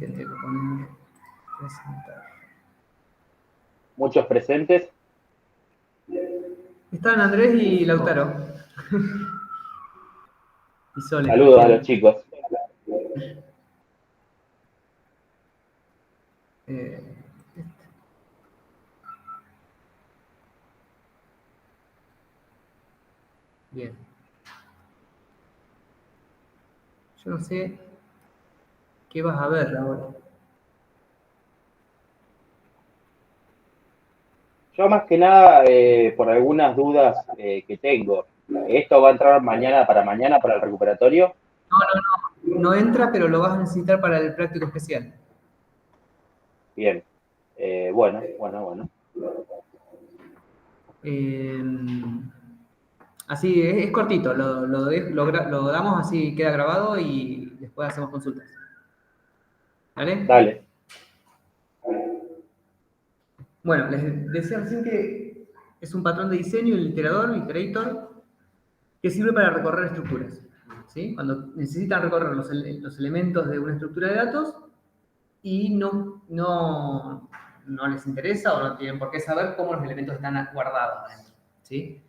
tendría que poner presentar. Muchos presentes. Están Andrés y Lautaro. Y Sole. Saludos a los chicos. Bien. Yo no sé qué vas a ver ahora. Yo más que nada, por algunas dudas que tengo, ¿esto va a entrar mañana para el recuperatorio? No entra, pero lo vas a necesitar para el práctico especial. Bien. Bueno. Así, es cortito, lo damos así, queda grabado y después hacemos consultas. ¿Vale? Dale. Bueno, les decía recién que es un patrón de diseño, el iterator, que sirve para recorrer estructuras. ¿Sí? Cuando necesitan recorrer los elementos de una estructura de datos y no les interesa o no tienen por qué saber cómo los elementos están guardados adentro. ¿Sí?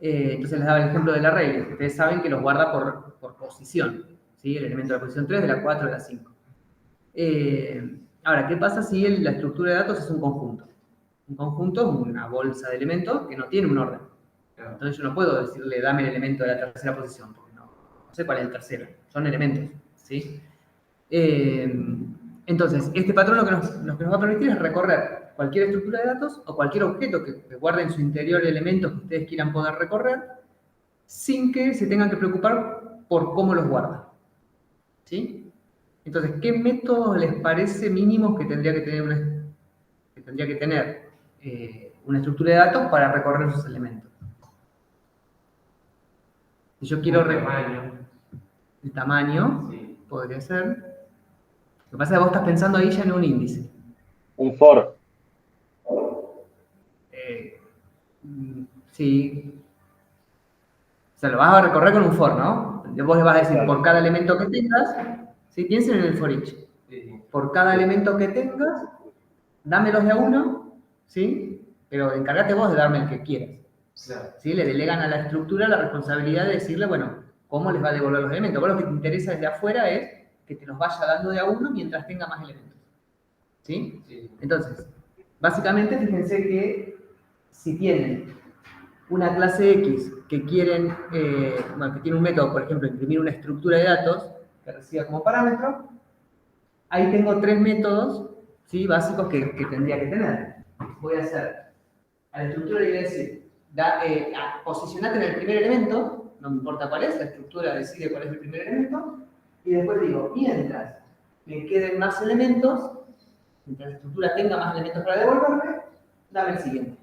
Entonces les daba el ejemplo del array. Ustedes saben que los guarda por posición. ¿Sí? El elemento de la posición 3, de la 4, de la 5. Ahora, ¿qué pasa si la estructura de datos es un conjunto? Un conjunto es una bolsa de elementos que no tiene un orden. Entonces yo no puedo decirle, dame el elemento de la tercera posición, porque no sé cuál es el tercero. Son elementos. ¿Sí? Entonces, este patrón lo que nos va a permitir es recorrer cualquier estructura de datos o cualquier objeto que guarde en su interior elementos que ustedes quieran poder recorrer sin que se tengan que preocupar por cómo los guarda. ¿Sí? Entonces, ¿qué métodos les parece mínimos que tendría que tener una estructura de datos para recorrer sus elementos? Si yo quiero el tamaño, sí, podría ser. Lo que pasa es que vos estás pensando ahí ya en un índice. Un for. Sí. O sea, lo vas a recorrer con un for, ¿no? Vos le vas a decir, por cada elemento que tengas, ¿sí? Piensen en el for each. Por cada elemento que tengas, dámelos de a uno, ¿sí? Pero encárgate vos de darme el que quieras. ¿Sí? Le delegan a la estructura la responsabilidad de decirle, bueno, cómo les va a devolver los elementos. Vos lo que te interesa desde afuera es que te los vaya dando de a uno mientras tenga más elementos. ¿Sí? Entonces, básicamente, fíjense que si tienen una clase X que quieren, que tiene un método, por ejemplo, imprimir una estructura de datos que reciba como parámetro, ahí tengo tres métodos, ¿sí? Básicos que tendría que tener. Voy a hacer a la estructura le voy a decir, posicionate en el primer elemento, no me importa cuál es, la estructura decide cuál es el primer elemento, y después digo, mientras me queden más elementos, mientras la estructura tenga más elementos para devolverme, dame el siguiente.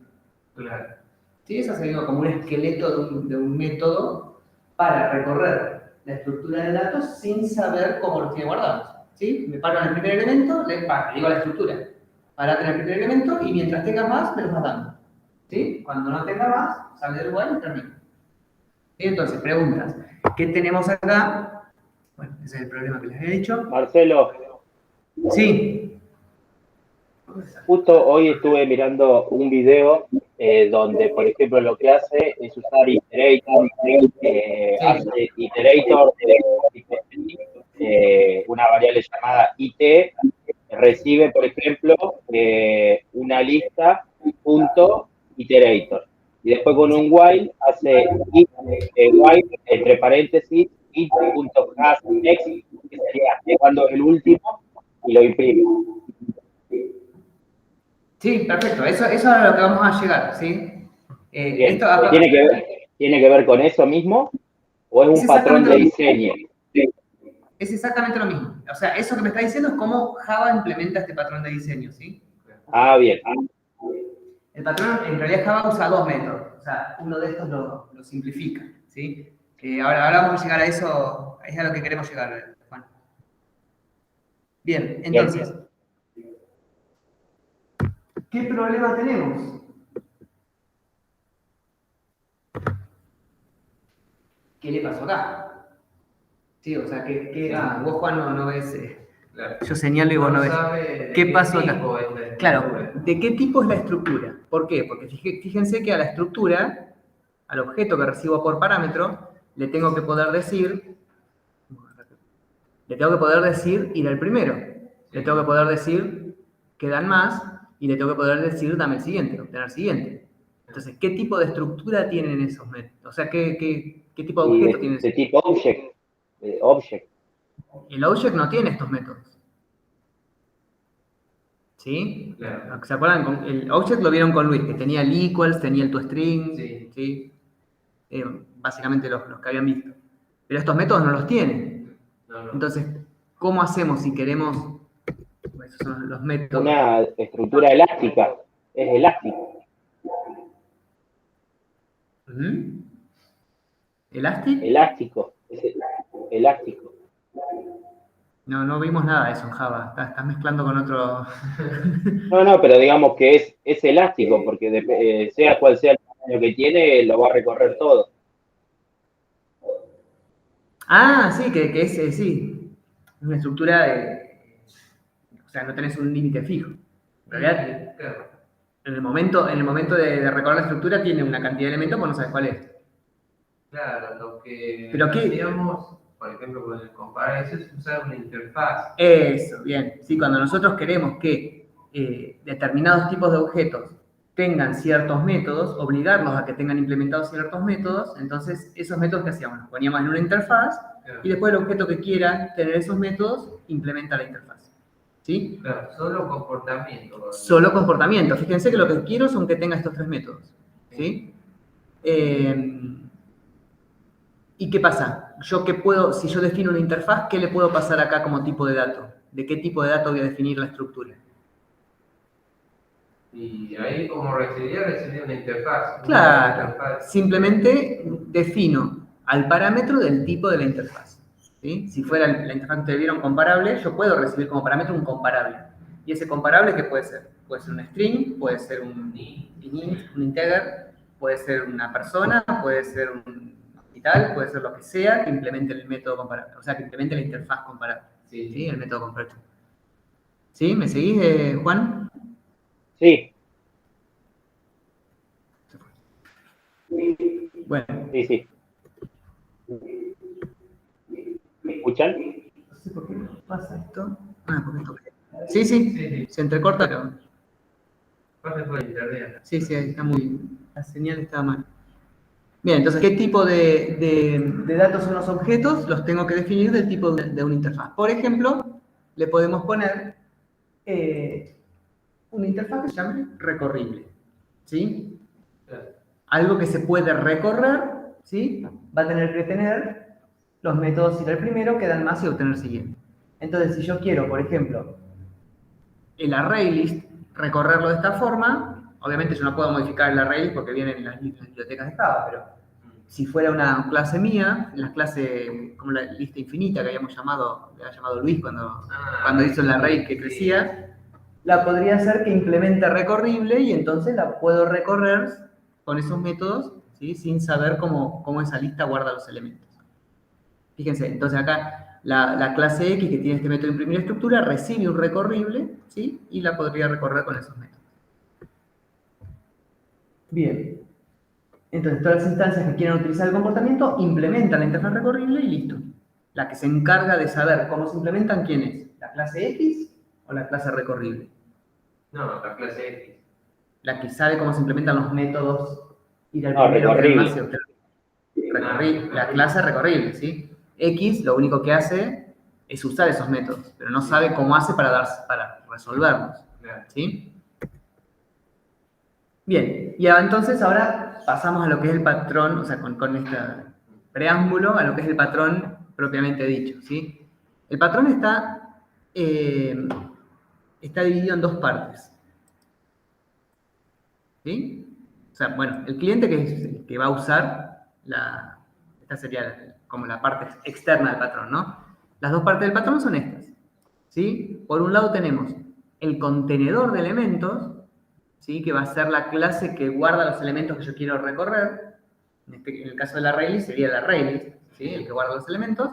Claro. ¿Sí? Eso sería como un esqueleto de un método para recorrer la estructura de datos sin saber cómo los tiene guardados. ¿Sí? Me paro en el primer elemento, le digo a la estructura, parate en el primer elemento y mientras tenga más, me los vas dando. ¿Sí? Cuando no tenga más, sale del lugar y termina. ¿Sí? Entonces, preguntas. ¿Qué tenemos acá? Bueno, ese es el problema que les había dicho. Marcelo. Sí. Justo hoy estuve mirando un video donde, por ejemplo, lo que hace es usar iterator, hace iterator de una variable llamada it, recibe, por ejemplo, una lista punto iterator. Y después con un while hace while, entre paréntesis, it.hasNext, que sería llevando el último y lo imprime. Sí, perfecto. Eso es a lo que vamos a llegar, ¿sí? Bien. ¿Tiene que ver con eso mismo? ¿O es un patrón de diseño? Es exactamente lo mismo. O sea, eso que me está diciendo es cómo Java implementa este patrón de diseño, ¿sí? Ah, bien. El patrón, en realidad Java usa dos métodos. O sea, uno de estos lo simplifica, ¿sí? Ahora vamos a llegar a eso, es a lo que queremos llegar, Juan. Bien, entonces, ¿qué problema tenemos? ¿Qué le pasó acá? Sí, o sea, vos, Juan, no ves Claro. Yo señalo y vos no ves. ¿Qué pasó acá? acá? Claro, ¿de qué tipo es la estructura? ¿Por qué? Porque fíjense que a la estructura, al objeto que recibo por parámetro, le tengo que poder decir ir al primero. Le tengo que poder decir que dan más y le tengo que poder decir dame el siguiente, obtener siguiente. Entonces, ¿qué tipo de estructura tienen esos métodos? O sea, ¿qué tipo de objeto tienen? De tipo object. El object no tiene estos métodos. ¿Sí? Claro. ¿Se acuerdan? El object lo vieron con Luis, que tenía el equals, tenía el toString, Sí. ¿sí? Básicamente los que habían visto. Pero estos métodos no los tienen. No. Entonces, ¿cómo hacemos si queremos? Esos son los métodos. Una estructura elástica. Es elástico. ¿Elastic? Elástico. Es elástico. No vimos nada de eso en Java. Estás mezclando con otro. No, pero digamos que es elástico, porque sea cual sea el tamaño que tiene, lo va a recorrer todo. Ah, sí, que es, sí. Es una estructura o sea, no tenés un límite fijo. En realidad, Claro. en el momento de recorrer la estructura tiene una cantidad de elementos, pues no sabes cuál es. Claro, lo que ¿Pero qué? hacíamos, por ejemplo, con el comparar eso es usar una interfaz. Eso, bien. Sí, cuando nosotros queremos que determinados tipos de objetos tengan ciertos métodos, obligarlos a que tengan implementados ciertos métodos, entonces esos métodos que hacíamos, los poníamos en una interfaz y después el objeto que quiera tener esos métodos implementa la interfaz. ¿Sí? Claro, solo comportamiento. Solo comportamiento. Fíjense que lo que quiero son que tenga estos tres métodos. ¿Sí? ¿Y qué pasa? Si yo defino una interfaz, ¿qué le puedo pasar acá como tipo de dato? ¿De qué tipo de dato voy a definir la estructura? Y ahí como recibía una interfaz. Claro, simplemente defino al parámetro del tipo de la interfaz. ¿Sí? Si fuera la interfaz que ustedes vieron comparable, yo puedo recibir como parámetro un comparable. ¿Y ese comparable qué puede ser? Puede ser un string, puede ser un int, un integer, puede ser una persona, puede ser un hospital, puede ser lo que sea que implemente el método comparable. O sea, que implemente la interfaz comparable. ¿Sí? El método comparable. ¿Sí? ¿Me seguís, Juan? Sí. Bueno. Sí. ¿Me escuchan? No sé por qué pasa esto. Porque esto. Sí, se entrecorta, pero. Sí, está muy. La señal está mal. Bien, entonces, ¿qué tipo de datos son los objetos? Los tengo que definir del tipo de una interfaz. Por ejemplo, le podemos poner una interfaz que se llame recorrible. ¿Sí? Algo que se puede recorrer, ¿sí? Va a tener que tener los métodos ir al primero, que dan más y obtener siguiente. Entonces, si yo quiero, por ejemplo, el ArrayList, recorrerlo de esta forma, obviamente yo no puedo modificar el ArrayList porque viene en las bibliotecas de Java, pero si fuera una clase mía, en las clases como la lista infinita que le había llamado Luis cuando hizo el array que crecía, la podría hacer que implemente recorrible y entonces la puedo recorrer con esos métodos, ¿sí? Sin saber cómo esa lista guarda los elementos. Fíjense, entonces acá la clase X que tiene este método de imprimir estructura recibe un recorrible, ¿sí? Y la podría recorrer con esos métodos. Bien. Entonces todas las instancias que quieran utilizar el comportamiento implementan la interfaz recorrible y listo. La que se encarga de saber cómo se implementan, ¿quién es? ¿La clase X o la clase recorrible? No, la clase X. La que sabe cómo se implementan los métodos ir al primero, recorrible. Más y obtener la clase recorrible, ¿sí? X lo único que hace es usar esos métodos, pero no sabe cómo hace para resolverlos, ¿sí? Bien, y entonces ahora pasamos a lo que es el patrón, o sea, con este preámbulo, a lo que es el patrón propiamente dicho, ¿sí? El patrón está dividido en dos partes, ¿sí? O sea, bueno, el cliente que va a usar, esta sería como la parte externa del patrón, ¿no? Las dos partes del patrón son estas, ¿sí? Por un lado tenemos el contenedor de elementos, ¿sí? Que va a ser la clase que guarda los elementos que yo quiero recorrer. En el caso de la ArrayList sería el ArrayList, ¿sí? El que guarda los elementos.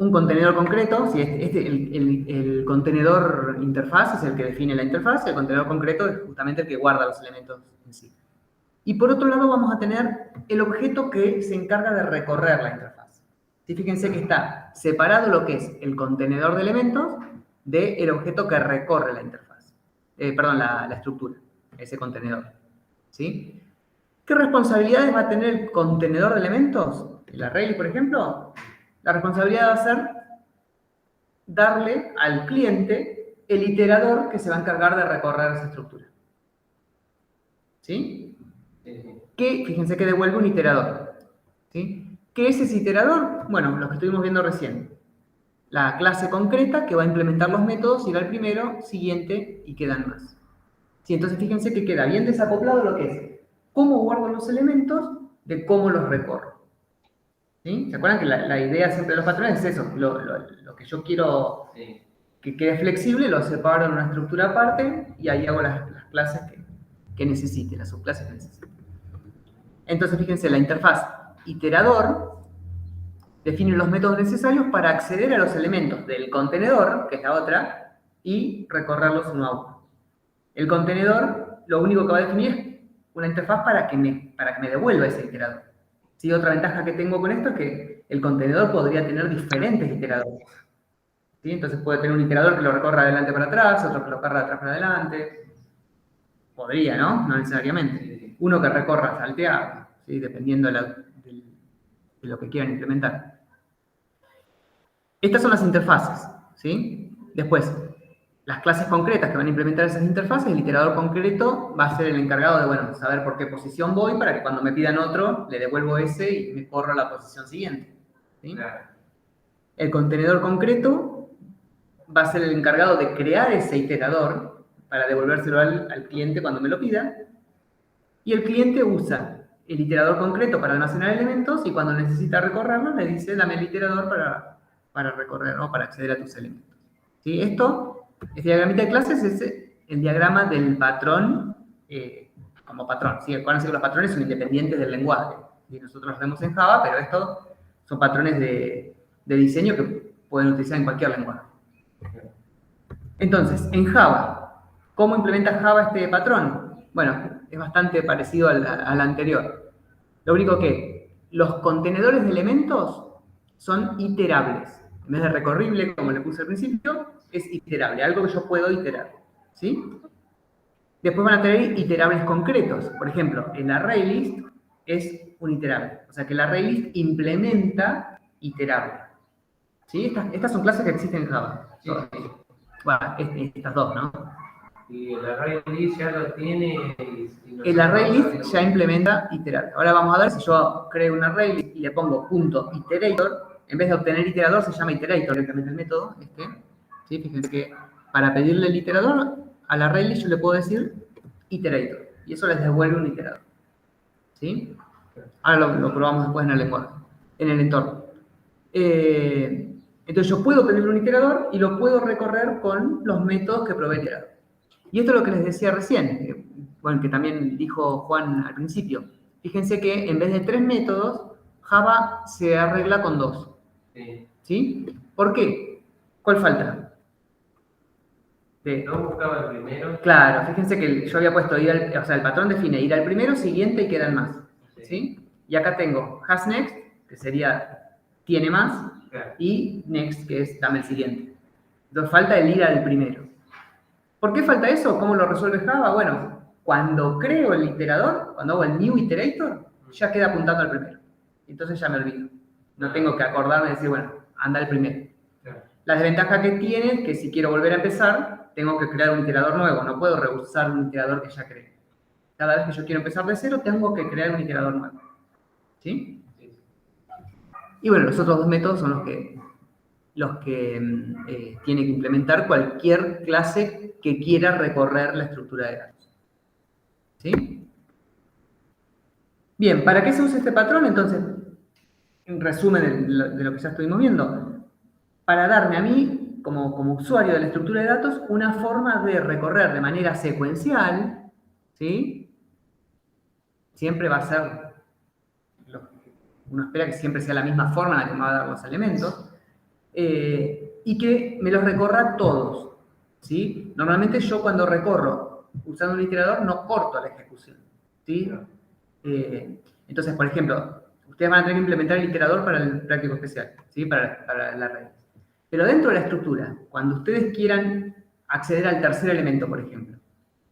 un contenedor concreto, si el contenedor interfaz es el que define la interfaz, el contenedor concreto es justamente el que guarda los elementos en sí. Y por otro lado vamos a tener el objeto que se encarga de recorrer la interfaz. ¿Sí? Fíjense que está separado lo que es el contenedor de elementos del objeto que recorre la interfaz. Perdón, la estructura, ese contenedor. ¿Sí? ¿Qué responsabilidades va a tener el contenedor de elementos? El array, por ejemplo. La responsabilidad va a ser darle al cliente el iterador que se va a encargar de recorrer esa estructura. ¿Sí? Que, fíjense que devuelve un iterador. ¿Sí? ¿Qué es ese iterador? Bueno, lo que estuvimos viendo recién. La clase concreta que va a implementar los métodos, irá al primero, siguiente y quedan más. ¿Sí? Entonces fíjense que queda bien desacoplado lo que es cómo guardo los elementos de cómo los recorro. ¿Sí? ¿Se acuerdan que la idea siempre de los patrones es eso? Lo que yo quiero que quede flexible, lo separo en una estructura aparte y ahí hago las clases que necesite, las subclases que necesite. Entonces, fíjense, la interfaz iterador define los métodos necesarios para acceder a los elementos del contenedor, que es la otra, y recorrerlos uno a uno. El contenedor lo único que va a definir es una interfaz para que me devuelva ese iterador. ¿Sí? Otra ventaja que tengo con esto es que el contenedor podría tener diferentes iteradores. ¿Sí? Entonces puede tener un iterador que lo recorra de adelante para atrás, otro que lo recorra de atrás para adelante. Podría, ¿no? No necesariamente. Uno que recorra salteado, ¿sí? Dependiendo de lo que quieran implementar. Estas son las interfaces, ¿sí? Después, las clases concretas que van a implementar esas interfaces, el iterador concreto va a ser el encargado de, bueno, saber por qué posición voy para que cuando me pidan otro, le devuelvo ese y me corro a la posición siguiente. ¿Sí? Claro. El contenedor concreto va a ser el encargado de crear ese iterador para devolvérselo al cliente cuando me lo pida. Y el cliente usa el iterador concreto para almacenar elementos y cuando necesita recorrerlo le dice, dame el iterador para recorrer, ¿no? Para acceder a tus elementos. ¿Sí? Este diagramita de clases es el diagrama del patrón como patrón. ¿Sí? Acuérdense que los patrones son independientes del lenguaje. ¿Sí? Nosotros los vemos en Java, pero estos son patrones de diseño que pueden utilizar en cualquier lenguaje. Entonces, en Java, ¿cómo implementa Java este patrón? Bueno, es bastante parecido al anterior. Lo único que los contenedores de elementos son iterables. En vez de recorrible, como le puse al principio, es iterable, algo que yo puedo iterar. ¿Sí? Después van a tener iterables concretos. Por ejemplo, el ArrayList es un iterable. O sea que el ArrayList implementa iterable. ¿Sí? Estas son clases que existen en Java. Sí. Bueno, estas dos, ¿no? Y el ArrayList ya lo tiene. El ArrayList ya implementa iterable. Ahora vamos a ver si yo creo un ArrayList y le pongo .iterator. En vez de obtener iterador, se llama iterator directamente el método. ¿Sí? Fíjense que para pedirle el iterador al ArrayList yo le puedo decir iterator. Y eso les devuelve un iterador. ¿Sí? Ahora lo probamos después en el lenguaje, en el entorno. Entonces yo puedo pedirle un iterador y lo puedo recorrer con los métodos que provee el iterador. Y esto es lo que les decía recién, bueno, que también dijo Juan al principio. Fíjense que en vez de 3 métodos, Java se arregla con 2. Sí. ¿Sí? ¿Por qué? ¿Cuál falta? No buscaba el primero. Claro, fíjense que yo había puesto o sea, el patrón define ir al primero, siguiente y quedan más. ¿Sí? Y acá tengo hasNext, que sería tiene más, Claro. y next, que es dame el siguiente. Entonces falta el ir al primero. ¿Por qué falta eso? ¿Cómo lo resuelve Java? Bueno, cuando creo el iterador, cuando hago el new iterator, ya queda apuntando al primero. Entonces ya me olvido. No tengo que acordarme y decir, bueno, anda el primero. Claro. La desventaja que tiene es que si quiero volver a empezar, tengo que crear un iterador nuevo. No puedo reusar un iterador que ya creé. Cada vez que yo quiero empezar de cero, tengo que crear un iterador nuevo. ¿Sí? Sí. Y bueno, los otros dos métodos son los que tiene que implementar cualquier clase que quiera recorrer la estructura de datos. ¿Sí? Bien, ¿para qué se usa este patrón? Entonces, en resumen de lo que ya estuvimos viendo, para darme a mí, como usuario de la estructura de datos, una forma de recorrer de manera secuencial, ¿sí? Siempre va a ser, uno espera que siempre sea la misma forma en la que me va a dar los elementos, y que me los recorra todos, ¿sí? Normalmente yo cuando recorro usando un iterador no corto la ejecución, ¿sí? Entonces, por ejemplo, ustedes van a tener que implementar el iterador para el práctico especial, ¿sí? Para la red. Pero dentro de la estructura, cuando ustedes quieran acceder al tercer elemento, por ejemplo,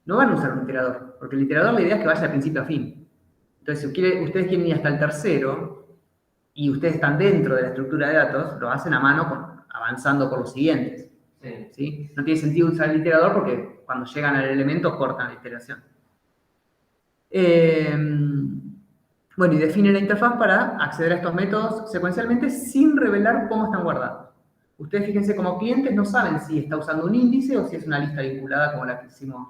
no van a usar un iterador, porque el iterador la idea es que vaya de principio a fin. Entonces, si ustedes quieren ir hasta el tercero y ustedes están dentro de la estructura de datos, lo hacen a mano avanzando por los siguientes. ¿Sí? No tiene sentido usar el iterador porque cuando llegan al elemento cortan la iteración. Bueno, y define la interfaz para acceder a estos métodos secuencialmente sin revelar cómo están guardados. Ustedes fíjense, como clientes no saben si está usando un índice o si es una lista vinculada como la que hicimos,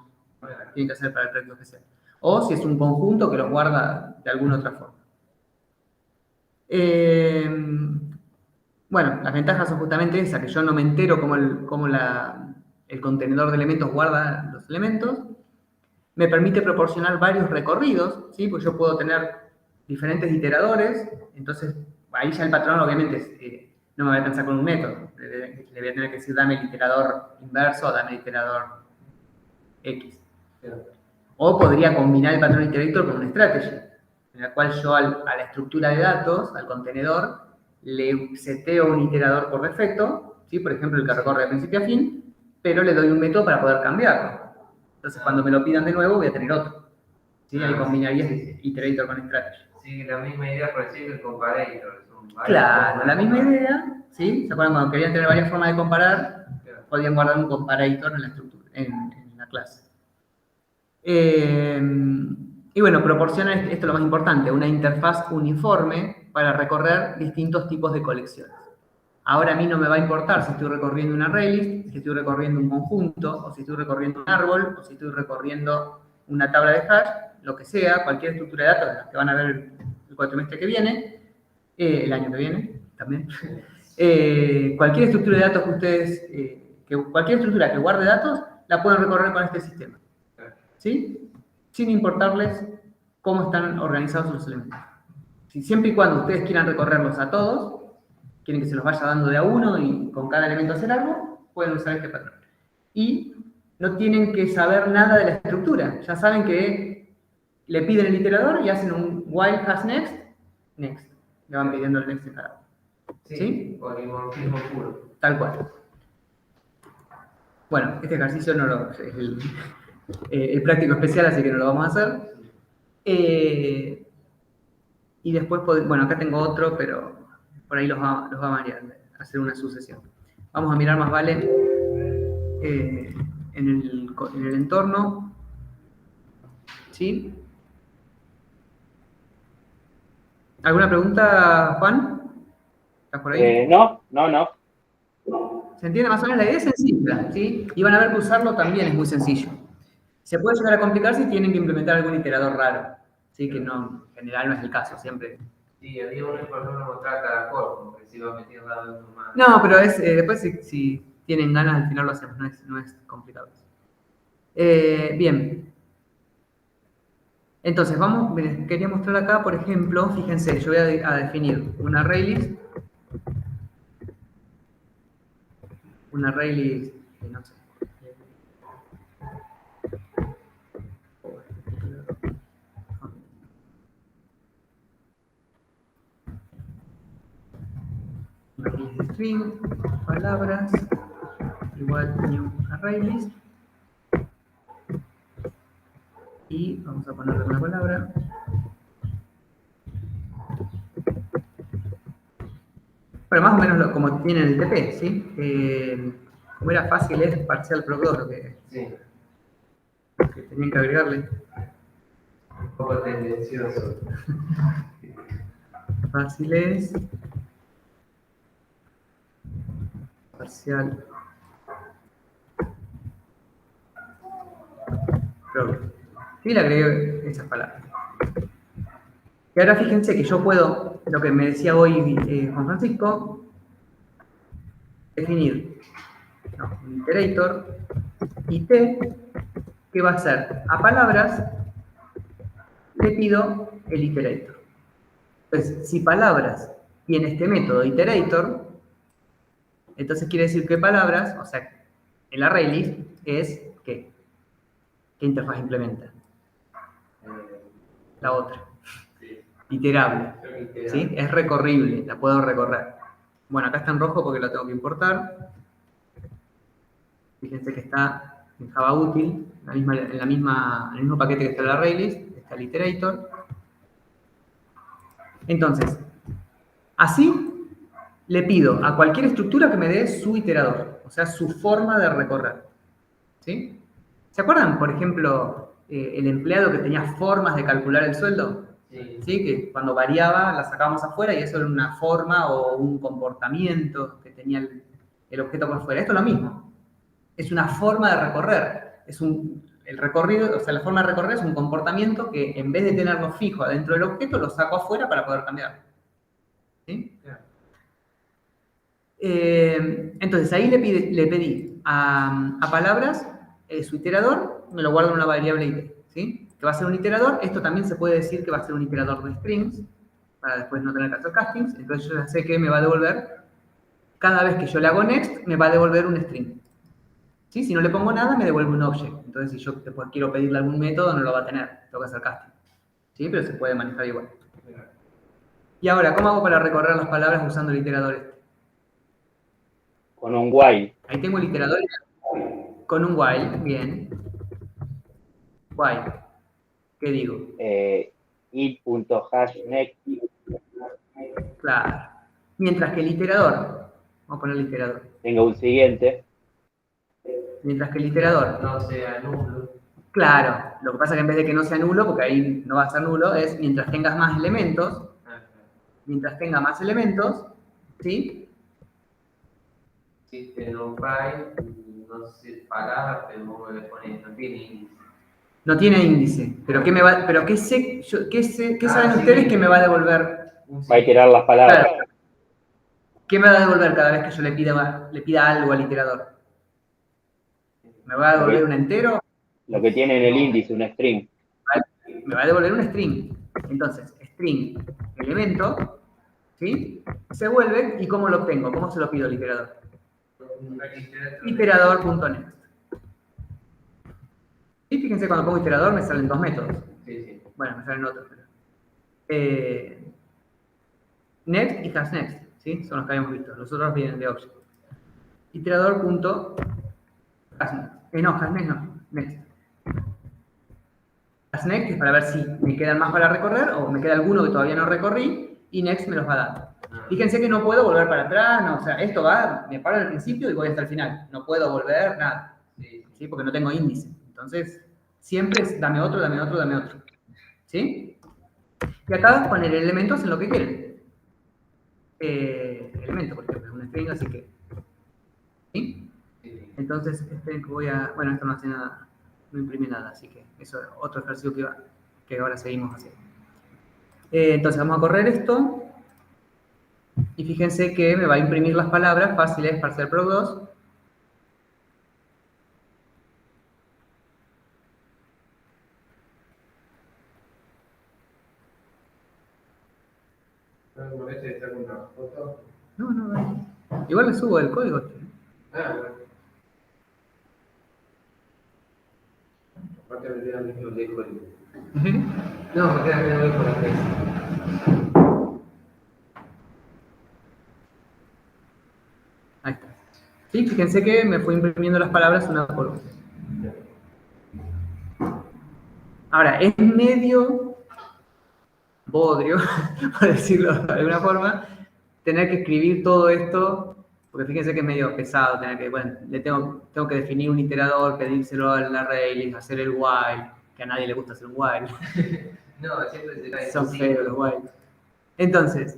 tienen que hacer para el práctico especial. O si es un conjunto que los guarda de alguna otra forma. Bueno, las ventajas son justamente esas, que yo no me entero cómo el contenedor de elementos guarda los elementos. Me permite proporcionar varios recorridos, ¿sí? Porque yo puedo tener diferentes iteradores, entonces ahí ya el patrón obviamente no me va a alcanzar con un método. Le voy a tener que decir, dame el iterador inverso o dame el iterador X. O podría combinar el patrón iterator con una strategy, en la cual yo a la estructura de datos, al contenedor, le seteo un iterador por defecto, ¿sí? Por ejemplo, el que recorre de principio a fin, pero le doy un método para poder cambiarlo. Entonces, cuando me lo pidan de nuevo, voy a tener otro. ¿Sí? Ahí combinaría iterator con strategy. Sí, la misma idea parecía que el comparator. Claro, la misma idea, ¿sí? ¿Se acuerdan cuando querían tener varias formas de comparar? Claro. Podían guardar un comparator en la estructura, en la clase. Y bueno, proporciona, esto es lo más importante, una interfaz uniforme para recorrer distintos tipos de colecciones. Ahora a mí no me va a importar si estoy recorriendo un ArrayList, si estoy recorriendo un conjunto, o si estoy recorriendo un árbol, o si estoy recorriendo una tabla de hash, lo que sea, cualquier estructura de datos de las que van a ver el cuatrimestre que viene, el año que viene también. Cualquier estructura de datos que ustedes, cualquier estructura que guarde datos, la pueden recorrer con este sistema. ¿Sí? Sin importarles cómo están organizados los elementos. Si siempre y cuando ustedes quieran recorrerlos a todos, quieren que se los vaya dando de a uno y con cada elemento hacer algo, pueden usar este patrón. Y no tienen que saber nada de la estructura. Ya saben que le piden el iterador y hacen un while has next, next. Le van pidiendo el next en cada uno. ¿Sí? Polimorfismo puro. Tal cual. Bueno, este ejercicio no lo... Es el práctico especial, así que no lo vamos a hacer. Y después, bueno, acá tengo otro, pero por ahí los va a variar, hacer una sucesión. Vamos a mirar más vale en el entorno. ¿Sí? ¿Alguna pregunta, Juan? ¿Estás por ahí? No. ¿Se entiende más o menos? La idea es sencilla, ¿sí? Y van a ver que usarlo también es muy sencillo. Se puede llegar a complicar si tienen que implementar algún iterador raro, ¿sí? Que no, en general no es el caso, siempre. Sí, había una persona mostrar cada cuerpo, que se iba metiendo dando más. No, pero después si tienen ganas, al final lo hacemos, no es complicado. Bien. Entonces, quería mostrar acá, por ejemplo, fíjense, yo voy a definir un ArrayList, no sé. String, palabras, igual new ArrayList. Y vamos a ponerle una palabra. Pero más o menos como tiene el TP, ¿sí? Como era fácil es parcial proc 2 lo que tenían que agregarle. Un poco tendencioso. Fácil es parcial proc. Y le agregué esas palabras. Y ahora fíjense que yo puedo, lo que me decía hoy Juan Francisco, definir un iterator IT que va a ser a palabras, le pido el iterator. Entonces, si palabras tiene este método iterator, Entonces quiere decir que palabras, o sea, el ArrayList es ¿qué? ¿Qué interfaz implementa? La otra. Sí. Iterable. Iterable. ¿Sí? Es recorrible, la puedo recorrer. Bueno, acá está en rojo porque lo tengo que importar. Fíjense que está en Java útil, en el mismo paquete que está el ArrayList, está el iterator. Entonces, así le pido a cualquier estructura que me dé su iterador, o sea, su forma de recorrer. ¿Sí? ¿Se acuerdan, por ejemplo, el empleado que tenía formas de calcular el sueldo? Sí. ¿Sí? Que cuando variaba la sacábamos afuera y eso era una forma o un comportamiento que tenía el objeto por fuera. Esto es lo mismo. Es una forma de recorrer. El recorrido, o sea, la forma de recorrer es un comportamiento que en vez de tenerlo fijo adentro del objeto, lo saco afuera para poder cambiar. ¿Sí? Claro. Entonces ahí le pedí a palabras su iterador, me lo guardo en una variable id, ¿sí? Que va a ser un iterador. Esto también se puede decir que va a ser un iterador de strings, para después no tener que hacer castings. Entonces yo ya sé que me va a devolver, cada vez que yo le hago next, me va a devolver un string. ¿Sí? Si no le pongo nada, me devuelve un object. Entonces si yo después quiero pedirle algún método, no lo va a tener, tengo que hacer casting. ¿Sí? Pero se puede manejar igual. Y ahora, ¿cómo hago para recorrer las palabras usando el iterador este? Con un while. Ahí tengo el iterador con un while, bien. While, ¿qué digo? Id.hashNext. Claro. Mientras que el iterador, vamos a poner el iterador. Tenga un siguiente. Mientras que el iterador, No sea nulo. claro, lo que pasa es que en vez de que no sea nulo, porque ahí no va a ser nulo, es mientras tengas más elementos, mientras tenga más elementos, ¿sí? Si te no file, no sé, palabras, pero no le pones, no tiene índice. No tiene índice, pero ¿qué me va, pero qué sé, qué saben sí, ustedes sí. que me va a devolver? Va a iterar las palabras. Claro. ¿Qué me va a devolver cada vez que yo le pida algo al iterador? ¿Me va a devolver un entero? Lo que tiene en el índice, un string. Me va a devolver un string. Entonces, string, elemento, ¿sí? Se vuelve, ¿y cómo lo obtengo? ¿Cómo se lo pido al iterador? Iterador.next. Y fíjense, cuando pongo iterador me salen dos métodos. Sí, sí. Bueno, me salen otros. Next y hashNext, ¿sí? Son los que habíamos visto. Los otros vienen de object. Iterador.hashNext. No, hashNext no. Next. Hashnext es para ver si me quedan más para recorrer o me queda alguno que todavía no recorrí y next me los va dando. Fíjense que no puedo volver para atrás, no, o sea, esto va, me paro al principio y voy hasta el final. No puedo volver, nada. ¿Sí? Porque no tengo índice. Entonces, siempre es dame otro, dame otro, dame otro. ¿Sí? Y acá poner elementos en lo que quieren. Elemento, por ejemplo, es un string, así que. ¿Sí? Entonces, esperen que voy a. Bueno, esto no hace nada, no imprime nada, así que eso es otro ejercicio que ahora seguimos haciendo. Entonces, vamos a correr esto. Y fíjense que me va a imprimir las palabras fáciles parcial proc 2. ¿No ves si saco una foto? No, dale. Igual le subo el código. Ah, bueno. Aparte me queda mucho de código. No, me queda menos por la vez. Ahí está. Sí, fíjense que me fue imprimiendo las palabras una por una. Ahora, es medio bodrio, por decirlo de alguna forma, tener que escribir todo esto, porque fíjense que es medio pesado tener que, bueno, tengo que definir un iterador, pedírselo al ArrayList, hacer el while, que a nadie le gusta hacer un while. No, siempre se cae. Son feos los while. Entonces,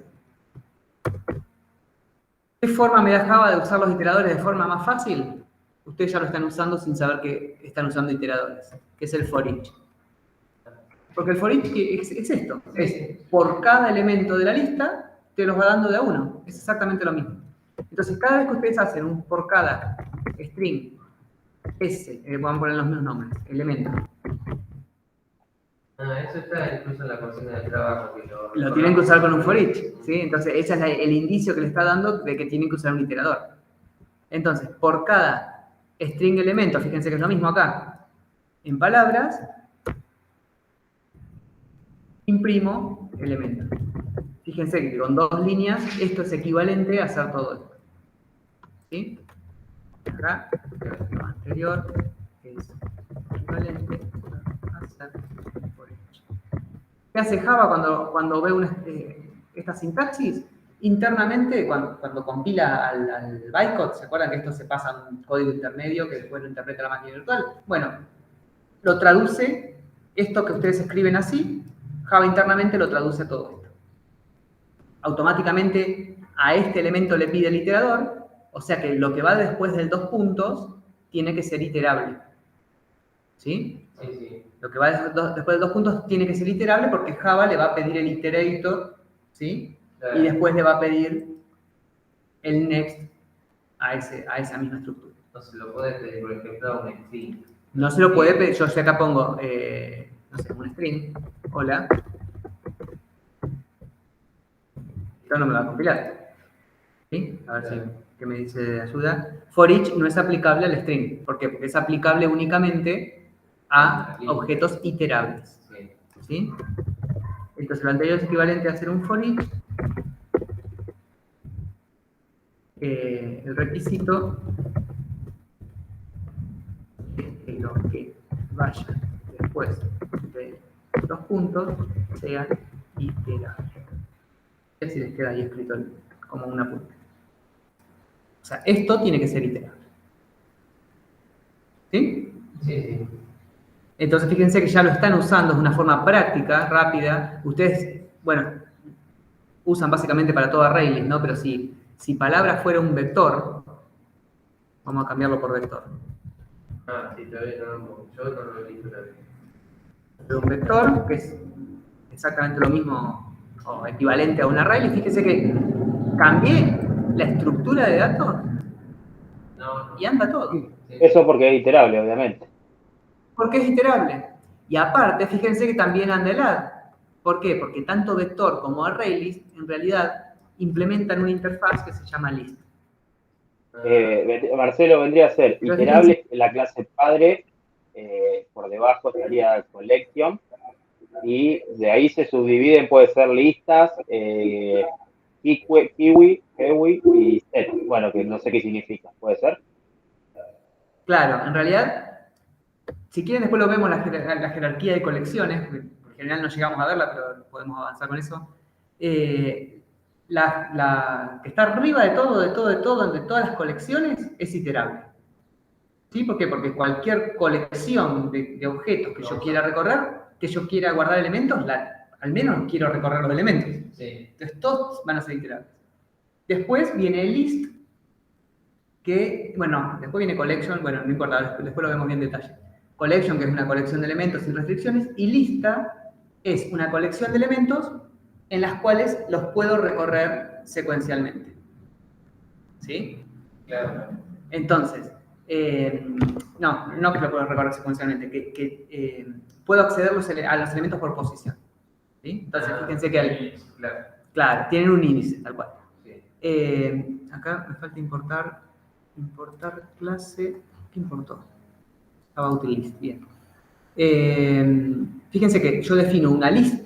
¿qué forma me da Java de usar los iteradores de forma más fácil? Ustedes ya lo están usando sin saber que están usando iteradores, que es el for each. Porque el for each es esto, es por cada elemento de la lista te los va dando de a uno, es exactamente lo mismo. Entonces, cada vez que ustedes hacen un por cada string, vamos a poner los mismos nombres, elemento. Ah, eso está incluso en la cocina de trabajo. Que Lo tienen que usar con un for each, ¿sí? Entonces, ese es el indicio que le está dando de que tienen que usar un iterador. Entonces, por cada string elemento, fíjense que es lo mismo acá, en palabras, imprimo elemento. Fíjense que con 2 líneas esto es equivalente a hacer todo esto. ¿Sí? Acá, lo anterior es equivalente a hacer for each. ¿Qué hace Java cuando ve esta sintaxis? Internamente, cuando compila al bytecode, ¿se acuerdan que esto se pasa a un código intermedio que después lo interpreta la máquina virtual? Bueno, lo traduce, esto que ustedes escriben así, Java internamente lo traduce a todo esto. Automáticamente a este elemento le pide el iterador, o sea que lo que va después del 2 puntos tiene que ser iterable. ¿Sí? Sí, sí. Lo que va después del 2 puntos tiene que ser iterable porque Java le va a pedir el iterator, ¿sí? Claro. Y después le va a pedir el next a esa misma estructura. No se lo puede pedir, por ejemplo, a un string. No se lo puede pedir, yo acá pongo, no sé, un string, hola. Esto no me va a compilar. ¿Sí? A ver si que me dice de ayuda. For each no es aplicable al string. ¿Por qué? Porque es aplicable únicamente a objetos iterables. Sí. ¿Sí? Entonces, lo anterior es equivalente a hacer un for each. El requisito es que lo que vaya después de 2 puntos sea iterable. Y así les queda ahí escrito como una punta. O sea, esto tiene que ser iterable. ¿Sí? Sí, sí. Entonces, fíjense que ya lo están usando de una forma práctica, rápida. Ustedes, bueno, usan básicamente para todo ArrayList, ¿no? Pero si palabra fuera un vector, vamos a cambiarlo por vector. Ah, sí, todavía no, yo no lo he visto todavía. Pero un vector, que es exactamente lo mismo o equivalente a un ArrayList, fíjense que cambié la estructura de datos No, y anda todo. sí. Eso porque es iterable, obviamente. Porque es iterable. Y aparte, fíjense que también anda el add. ¿Por qué? Porque tanto vector como ArrayList, en realidad, implementan una interfaz que se llama list. Marcelo, vendría a ser iterable en la clase padre, por debajo estaría collection, y de ahí se subdividen, puede ser listas, kiwi y set. Bueno, que no sé qué significa, ¿puede ser? Claro, en realidad, si quieren después lo vemos la jerarquía de colecciones, porque en general no llegamos a verla, pero podemos avanzar con eso. La que está arriba de todas las colecciones, es iterable. ¿Sí? ¿Por qué? Porque cualquier colección de objetos que yo quiera recorrer, que yo quiera guardar elementos, al menos quiero recorrer los elementos. Sí. Entonces todos van a ser iterables. Después viene el list, que, bueno, después viene collection, bueno, no importa, después lo vemos bien en detalle. Collection, que es una colección de elementos sin restricciones, y lista es una colección de elementos en las cuales los puedo recorrer secuencialmente. ¿Sí? Claro. Entonces, no que lo puedo recorrer secuencialmente, que puedo acceder a los elementos por posición. ¿Sí? Entonces, fíjense que claro, tienen un índice, tal cual. Sí. Acá me falta importar clase. ¿Qué importó? About list, bien. Fíjense que yo defino una list,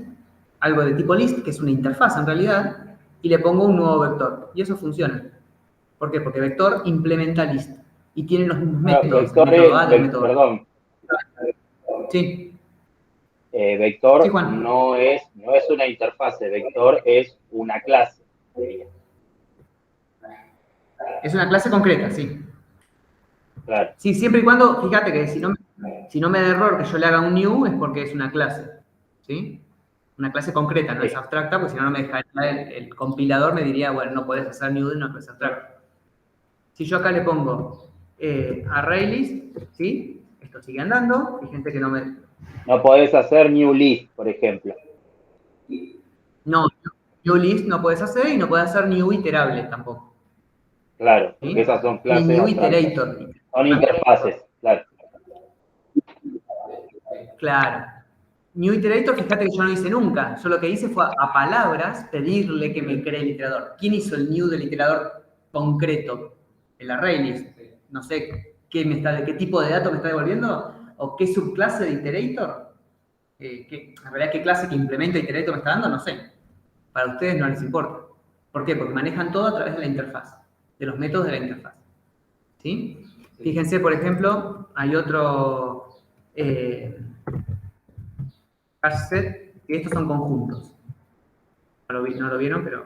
algo de tipo list, que es una interfaz en realidad, y le pongo un nuevo vector. Y eso funciona. ¿Por qué? Porque vector implementa list y tiene los mismos métodos. Vector el método A y el método B. perdón. Sí. Vector Sí, Juan. no es una interfase, vector es una clase. Es una clase concreta, sí. Claro. Sí, siempre y cuando, fíjate que si no me da error que yo le haga un new, es porque es una clase. ¿Sí? Una clase concreta, no es abstracta, porque si no me dejaría, el compilador me diría, bueno, no podés hacer new de una clase abstracta. Si yo acá le pongo ArrayList, ¿sí? Esto sigue andando, fíjense que no me... No podés hacer new list, por ejemplo. No, new list no podés hacer y no podés hacer new iterable tampoco. Claro, ¿Sí? porque esas son clases Ni new abstractas. iterator. Son interfaces, claro. Claro. New iterator, fíjate que yo no hice nunca. Yo lo que hice fue a palabras pedirle que me cree el iterador. ¿Quién hizo el new del iterador concreto? el array list. No sé qué tipo de dato me está devolviendo o qué subclase de iterator. En realidad, qué clase que implementa iterator me está dando, no sé. Para ustedes no les importa. ¿Por qué? Porque manejan todo a través de la interfaz, de los métodos de la interfaz. ¿Sí? Fíjense, por ejemplo, hay otro hash set, que estos son conjuntos. No lo vieron, pero...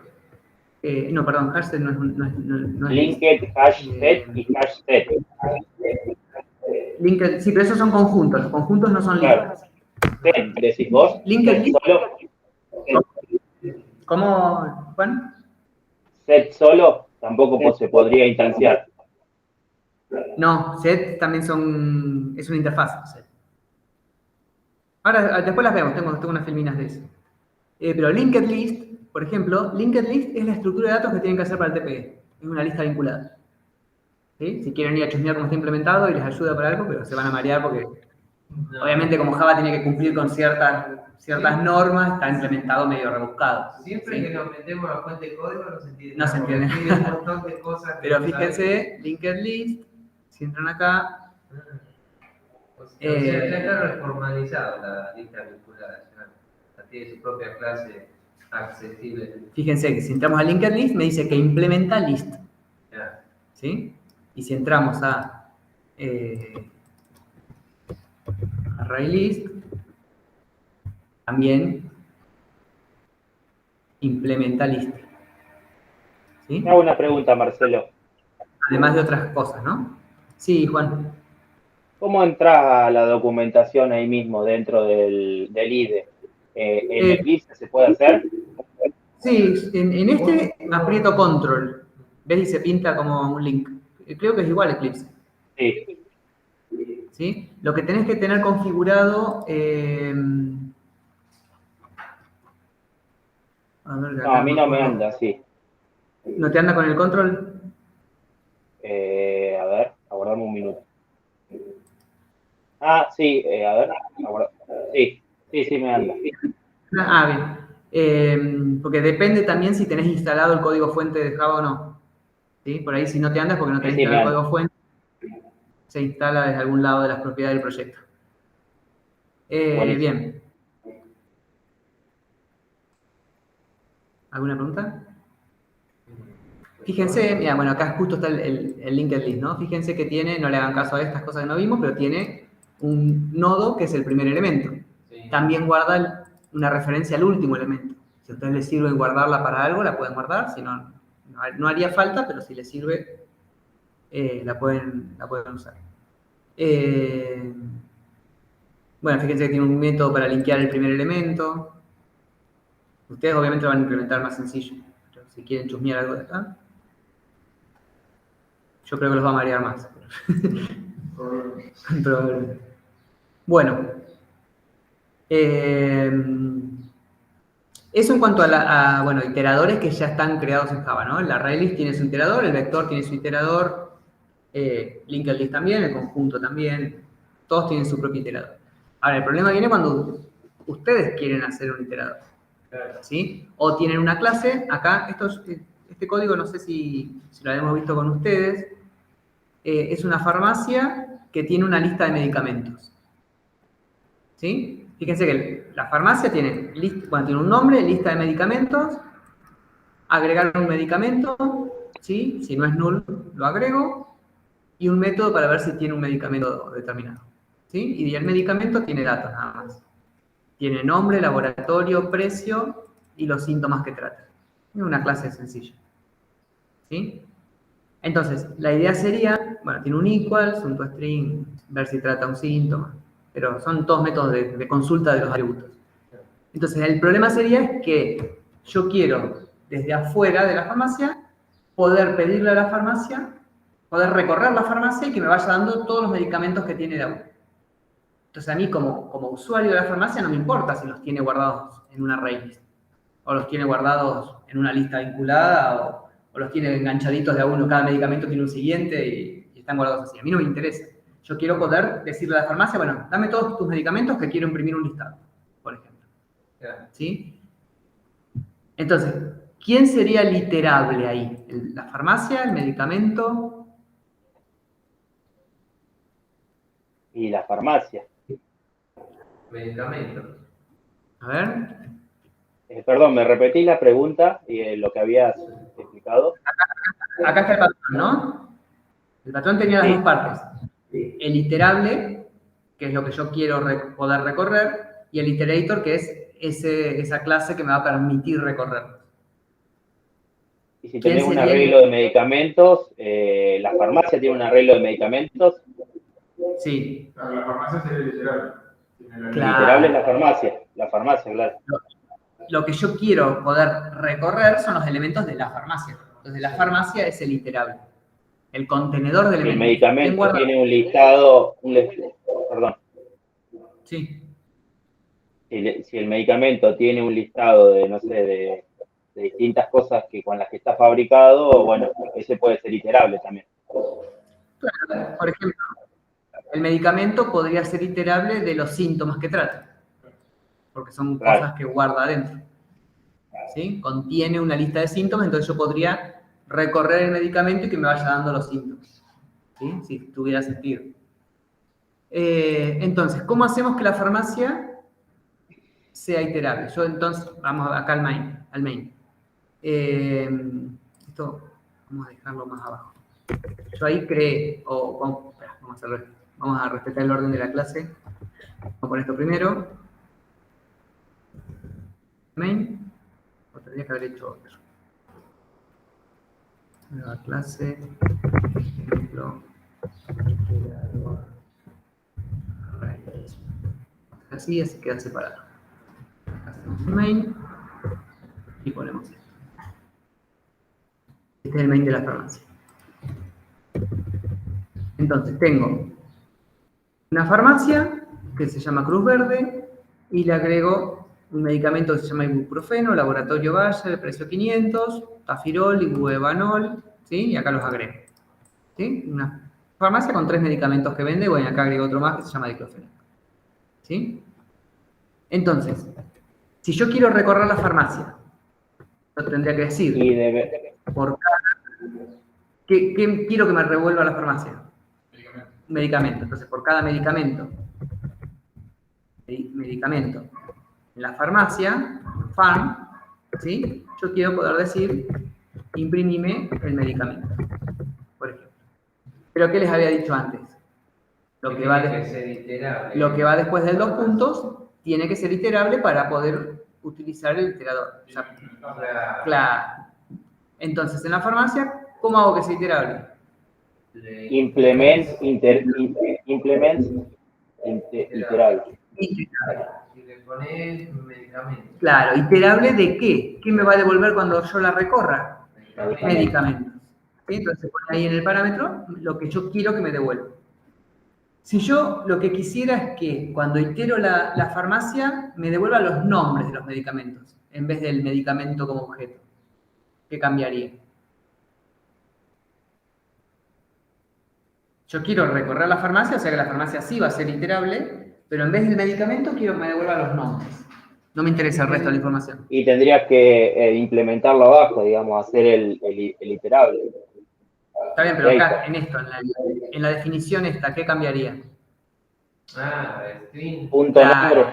no, perdón, hash set no es Linked, hash set y hash set. Linked, sí, pero esos son conjuntos. Los conjuntos no son Claro. listas. Set, decís vos. Linked list. Solo. ¿Cómo, Juan? Set solo tampoco se podría instanciar. No, set también es una interfaz. Set. Ahora, después las vemos, tengo unas filminas de eso. Pero linked list, por ejemplo, linked list es la estructura de datos que tienen que hacer para el TPE. Es una lista vinculada. ¿Sí? Si quieren ir a chusmear cómo está implementado y les ayuda para algo, pero se van a marear porque obviamente como Java tiene que cumplir con ciertas normas, está implementado medio rebuscado. Siempre ¿sí? que nos metemos a la fuente de código No se entiende. Tiene un montón de cosas. Pero fíjense, linked list, si entran acá... O sea, ya está reformalizado la lista vinculada. Ya tiene su propia clase accesible. Fíjense que si entramos a linked list me dice que implementa list. Ya. ¿Sí? Y si entramos a array list, también implementa list. ¿Sí? Me hago una pregunta, Marcelo. Además de otras cosas, ¿no? Sí, Juan. ¿Cómo entras a la documentación ahí mismo dentro del IDE? ¿En Eclipse se puede hacer? Sí, en este aprieto control. ¿Ves? Y se pinta como un link. Creo que es igual Eclipse. Sí. ¿Sí? Lo que tenés que tener configurado... a mí no me anda, sí. ¿No te anda con el control? A ver, aguardame un minuto. Sí, a ver, sí, me anda. Bien. Porque depende también si tenés instalado el código fuente de Java o no. ¿Sí? Por ahí si no te anda es porque no tenés instalado el código fuente, se instala desde algún lado de las propiedades del proyecto. Bien. ¿Alguna pregunta? Fíjense, mira, bueno, acá justo está el linked list, ¿no? Fíjense que tiene, no le hagan caso a estas cosas que no vimos, pero tiene un nodo que es el primer elemento. Sí. También guarda una referencia al último elemento. Si a ustedes les sirve guardarla para algo, la pueden guardar, si no, no haría falta, pero si les sirve, la pueden usar. Bueno, fíjense que tiene un método para linkear el primer elemento. Ustedes obviamente lo van a implementar más sencillo. Pero si quieren chusmear algo de acá, yo creo que los va a marear más. Probablemente. Bueno. Eso en cuanto a iteradores que ya están creados en Java, ¿no? El ArrayList tiene su iterador, el vector tiene su iterador, linked list también, el conjunto también, todos tienen su propio iterador. Ahora, el problema viene cuando ustedes quieren hacer un iterador, ¿sí? O tienen una clase, acá, este código no sé si lo habíamos visto con ustedes, es una farmacia que tiene una lista de medicamentos, ¿sí? Fíjense que la farmacia tiene un nombre, lista de medicamentos, agregar un medicamento, ¿sí? Si no es null, lo agrego, y un método para ver si tiene un medicamento determinado, ¿sí? Y el medicamento tiene datos nada más. Tiene nombre, laboratorio, precio y los síntomas que trata. Es una clase sencilla, ¿sí? Entonces, la idea sería, bueno, tiene un equals, un toString, ver si trata un síntoma, pero son todos métodos de consulta de los atributos. Entonces, el problema sería que yo quiero, desde afuera de la farmacia, poder pedirle a la farmacia, poder recorrer la farmacia y que me vaya dando todos los medicamentos que tiene de uno. Entonces, a mí como usuario de la farmacia no me importa si los tiene guardados en una array list, o los tiene guardados en una lista vinculada, o los tiene enganchaditos de a uno, cada medicamento tiene un siguiente y están guardados así. A mí no me interesa. Yo quiero poder decirle a la farmacia, bueno, dame todos tus medicamentos que quiero imprimir un listado, por ejemplo. ¿Sí? Entonces, ¿quién sería el iterable ahí? ¿La farmacia, el medicamento Y la farmacia. Medicamentos. A ver. Perdón, ¿me repetís la pregunta y lo que habías explicado? Acá está el patrón, ¿no? El patrón tenía las Sí. dos partes. El iterable, que es lo que yo quiero poder recorrer, y el iterator, que es esa clase que me va a permitir recorrer. Y si ¿Quién tenés un sería el- arreglo de medicamentos, la farmacia tiene un arreglo de medicamentos, Sí, Claro, la farmacia sería literal. Claro. literal es la farmacia, claro. lo que yo quiero poder recorrer son los elementos de la farmacia. Entonces, la farmacia es el iterable. El contenedor de Si el elementos. ¿Quién medicamento guarda? tiene un listado, perdón, Sí. si el medicamento tiene un listado de, no sé, de distintas cosas con las que está fabricado, bueno, ese puede ser iterable también. Claro, por ejemplo, el medicamento podría ser iterable de los síntomas que trata, porque son Claro. cosas que guarda adentro. ¿Sí? Contiene una lista de síntomas, entonces yo podría recorrer el medicamento y que me vaya dando los síntomas. ¿Sí? Si tuviera sentido. Entonces, ¿cómo hacemos que la farmacia sea iterable? Yo entonces, vamos acá al main. Esto vamos a dejarlo más abajo. Yo ahí creé, vamos a respetar el orden de la clase. Vamos a poner esto primero. Main. O tendría que haber hecho otro. Nueva clase. Ejemplo. Así queda separado. Hacemos main y ponemos esto. Este es el main de la farmacia. Entonces tengo una farmacia que se llama Cruz Verde y le agrego un medicamento que se llama ibuprofeno, laboratorio Bayer, precio 500, tafirol, ibuevanol, ¿sí? Y acá los agrego. ¿Sí? Una farmacia con 3 medicamentos que vende, bueno, acá agrego otro más que se llama diclofenac. ¿Sí? Entonces, si yo quiero recorrer la farmacia, yo tendría que decir, por cada, ¿qué quiero que me revuelva la farmacia? Medicamento. Entonces, por cada medicamento en la farmacia, farm, ¿sí? Yo quiero poder decir, imprimime el medicamento, por ejemplo. Pero ¿qué les había dicho antes? Lo que va después del 2 puntos tiene que ser iterable para poder utilizar el iterador. O sea, claro. Entonces, en la farmacia, ¿cómo hago que sea iterable? Implements iterable. Y le pones medicamentos. Claro, ¿iterable de qué? ¿Qué me va a devolver cuando yo la recorra? Medicamentos. ¿Sí? Entonces se pone ahí en el parámetro lo que yo quiero que me devuelva. Si yo lo que quisiera es que cuando itero la farmacia me devuelva los nombres de los medicamentos en vez del medicamento como objeto, ¿qué cambiaría? Yo quiero recorrer la farmacia, o sea que la farmacia sí va a ser iterable, pero en vez del medicamento quiero que me devuelva los nombres. No me interesa el resto de la información. Y tendrías que implementarlo abajo, digamos, hacer el iterable. Está bien, pero acá, en la definición esta, ¿qué cambiaría? String. Punto nombre.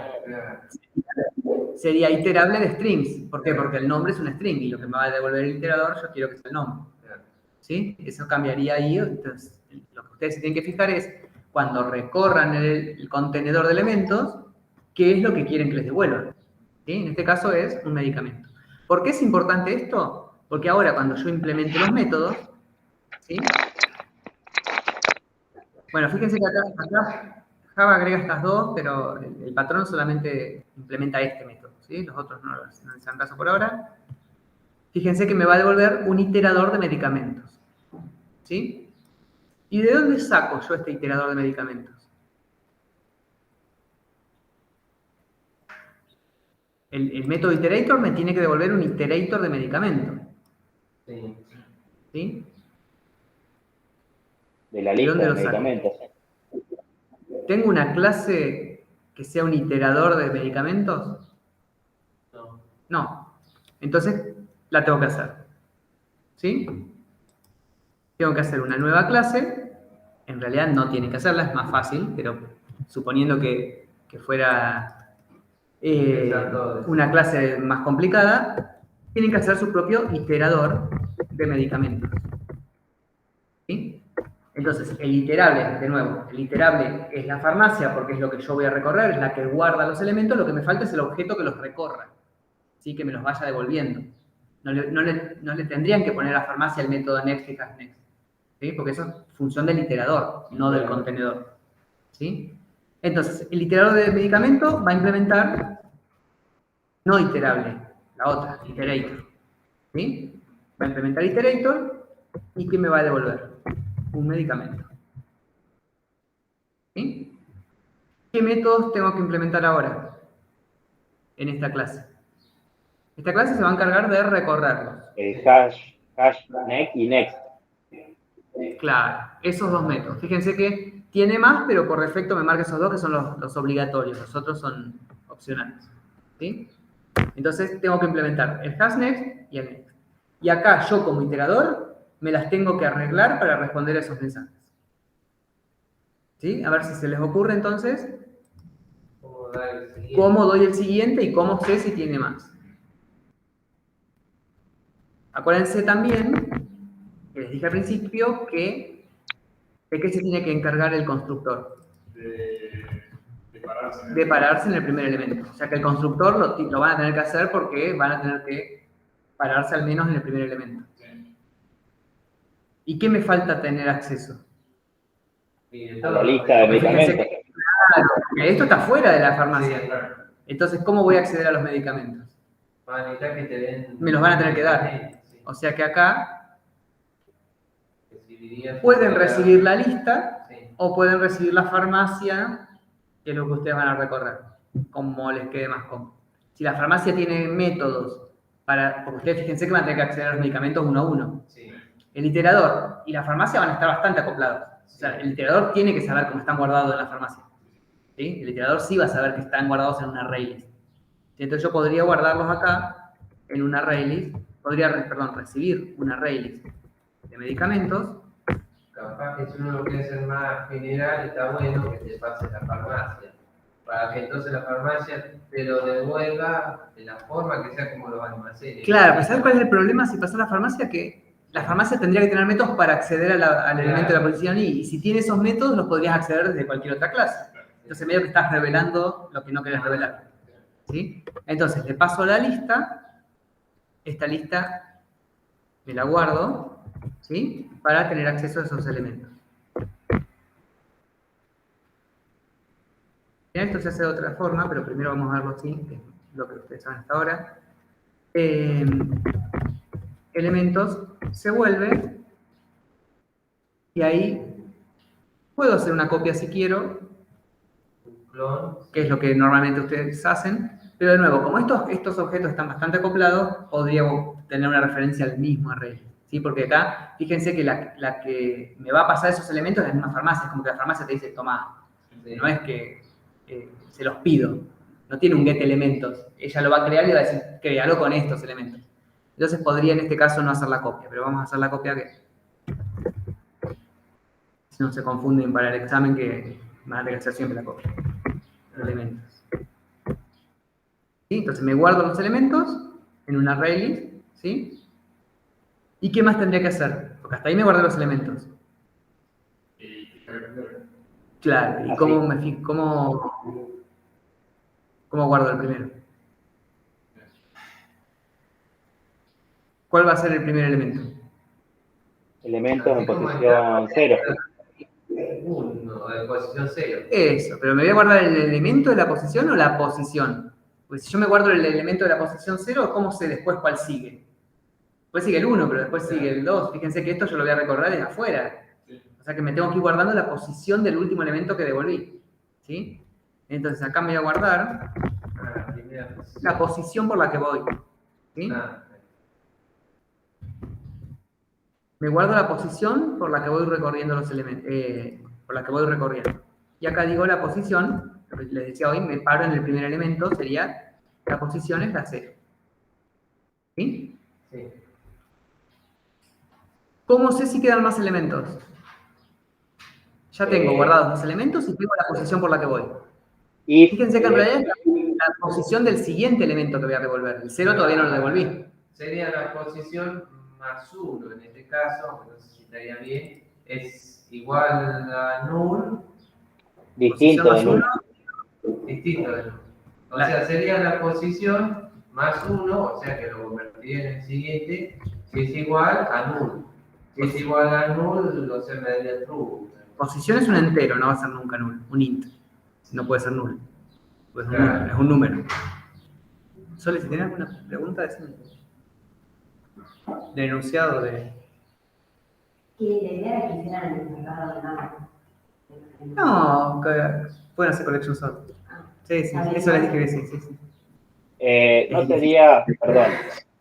Sería iterable de strings. ¿Por qué? Porque el nombre es un string y lo que me va a devolver el iterador yo quiero que sea el nombre. ¿Sí? Eso cambiaría ahí. Entonces, lo que ustedes se tienen que fijar es cuando recorran el contenedor de elementos, ¿qué es lo que quieren que les devuelvan? ¿Sí? En este caso es un medicamento. ¿Por qué es importante esto? Porque ahora cuando yo implemente los métodos, ¿sí? Bueno, fíjense que acá Java agrega estas dos, pero el patrón solamente implementa este método, ¿sí? Los otros no les han caso por ahora. Fíjense que me va a devolver un iterador de medicamentos, ¿sí? ¿Y de dónde saco yo este iterador de medicamentos? El método iterator me tiene que devolver un iterator de medicamentos. Sí. ¿Sí? De la ¿De lista dónde de lo saco? medicamentos. ¿Tengo una clase que sea un iterador de medicamentos? No. No. Entonces, la tengo que hacer. ¿Sí? Tengo que hacer una nueva clase En realidad no tienen que hacerla, es más fácil, pero suponiendo que fuera una clase más complicada, tienen que hacer su propio iterador de medicamentos. ¿Sí? Entonces, el iterable, de nuevo, el iterable es la farmacia porque es lo que yo voy a recorrer, es la que guarda los elementos, lo que me falta es el objeto que los recorra, ¿sí? Que me los vaya devolviendo. No le tendrían que poner a farmacia el método next y has next, ¿sí? Porque eso es función del iterador, no del contenedor, ¿sí? Entonces, el iterador de medicamento va a implementar no iterable, la otra, iterator, ¿sí? Va a implementar iterator y ¿qué me va a devolver? Un medicamento. ¿Sí? ¿Qué métodos tengo que implementar ahora en esta clase? Esta clase se va a encargar de recorrerlos. El hash, next y next. Claro, esos dos métodos. Fíjense que tiene más, pero por defecto me marca esos dos que son los obligatorios. Los otros son opcionales. ¿Sí? Entonces tengo que implementar el hash next y el next. Y acá yo como iterador me las tengo que arreglar para responder a esos mensajes. ¿Sí? A ver si se les ocurre entonces cómo doy el siguiente y cómo sé si tiene más. Acuérdense también, que les dije al principio, que ¿de qué se tiene que encargar el constructor? De pararse en el primer elemento. O sea que el constructor lo van a tener que hacer porque van a tener que pararse al menos en el primer elemento. ¿Y qué me falta tener acceso? A la lista de medicamentos. Claro, esto está fuera de la farmacia. Entonces, ¿cómo voy a acceder a los medicamentos? Me los van a tener que dar. O sea que acá pueden recibir la lista o pueden recibir la farmacia, que es lo que ustedes van a recorrer, como les quede más cómodo. Si la farmacia tiene métodos porque ustedes fíjense que van a tener que acceder a los medicamentos uno a uno. El iterador y la farmacia van a estar bastante acoplados. O sea, el iterador tiene que saber cómo están guardados en la farmacia. ¿Sí? El iterador sí va a saber que están guardados en un ArrayList. Entonces yo podría guardarlos acá en un ArrayList, recibir un ArrayList de medicamentos. Capaz que si uno lo quiere hacer más general, está bueno que te pase la farmacia, para que entonces la farmacia te lo devuelva de la forma que sea como los almacenes. Claro, pero ¿sabes cuál es el problema si pasa a la farmacia? Que la farmacia tendría que tener métodos para acceder al elemento de la posición y si tiene esos métodos los podrías acceder desde cualquier otra clase. Entonces medio que estás revelando lo que no querés revelar. ¿Sí? Entonces le paso la lista, esta lista me la guardo, ¿sí? Para tener acceso a esos elementos. Esto se hace de otra forma, pero primero vamos a verlo así, que es lo que ustedes saben hasta ahora. Elementos se vuelve y ahí puedo hacer una copia si quiero, que es lo que normalmente ustedes hacen, pero de nuevo, como estos objetos están bastante acoplados, podría tener una referencia al mismo array, ¿sí? Porque acá, fíjense que la que me va a pasar esos elementos es la misma farmacia, es como que la farmacia te dice, toma, no es que se los pido, no tiene un get elementos, ella lo va a crear y va a decir, créalo con estos elementos. Entonces podría en este caso no hacer la copia, pero vamos a hacer la copia que si no se confunden para el examen que van a tener que hacer siempre la copia de elementos. ¿Sí? Entonces me guardo los elementos en un ArrayList, ¿sí? ¿Y qué más tendría que hacer? Porque hasta ahí me guardé los elementos. Claro, ¿y cómo guardo el primero? ¿Cuál va a ser el primer elemento? Elementos en posición 0. 1, de posición 0. Eso, pero ¿me voy a guardar el elemento de la posición o la posición? Porque si yo me guardo el elemento de la posición 0, ¿cómo sé después cuál sigue? Después sigue el 1, pero después sigue el 2. Fíjense que esto yo lo voy a recorrer desde afuera. O sea que me tengo que ir guardando la posición del último elemento que devolví. ¿Sí? Entonces acá me voy a guardar la posición por la que voy. ¿Sí? Me guardo la posición por la que voy recorriendo los elementos. Por la que voy recorriendo. Y acá digo la posición, lo que les decía hoy, me paro en el primer elemento, sería la posición es la 0. ¿Sí? Sí. ¿Cómo sé si quedan más elementos? Ya tengo guardados los elementos y tengo la posición por la que voy. If, Fíjense que en realidad es la posición del siguiente elemento que voy a revolver. El 0 todavía no lo devolví. Sería la posición más 1 en este caso, no sé si estaría bien, es igual a null, distinto de null. distinto de null. O sea, sería la posición más 1, o sea que lo convertiría en el siguiente, si es igual a null. Si es igual a null, no se me daría true. Posición es un entero, no va a ser nunca null, un int. No puede ser null. Pues Claro. es un número. Sole, si tienes alguna pregunta, decime. De enunciado de... Que la idea era que hicieran el cerrado de nada. No, que pueden hacer collection sort. Sí, sí, eso les dije que sí, sí, sí. No sería, perdón,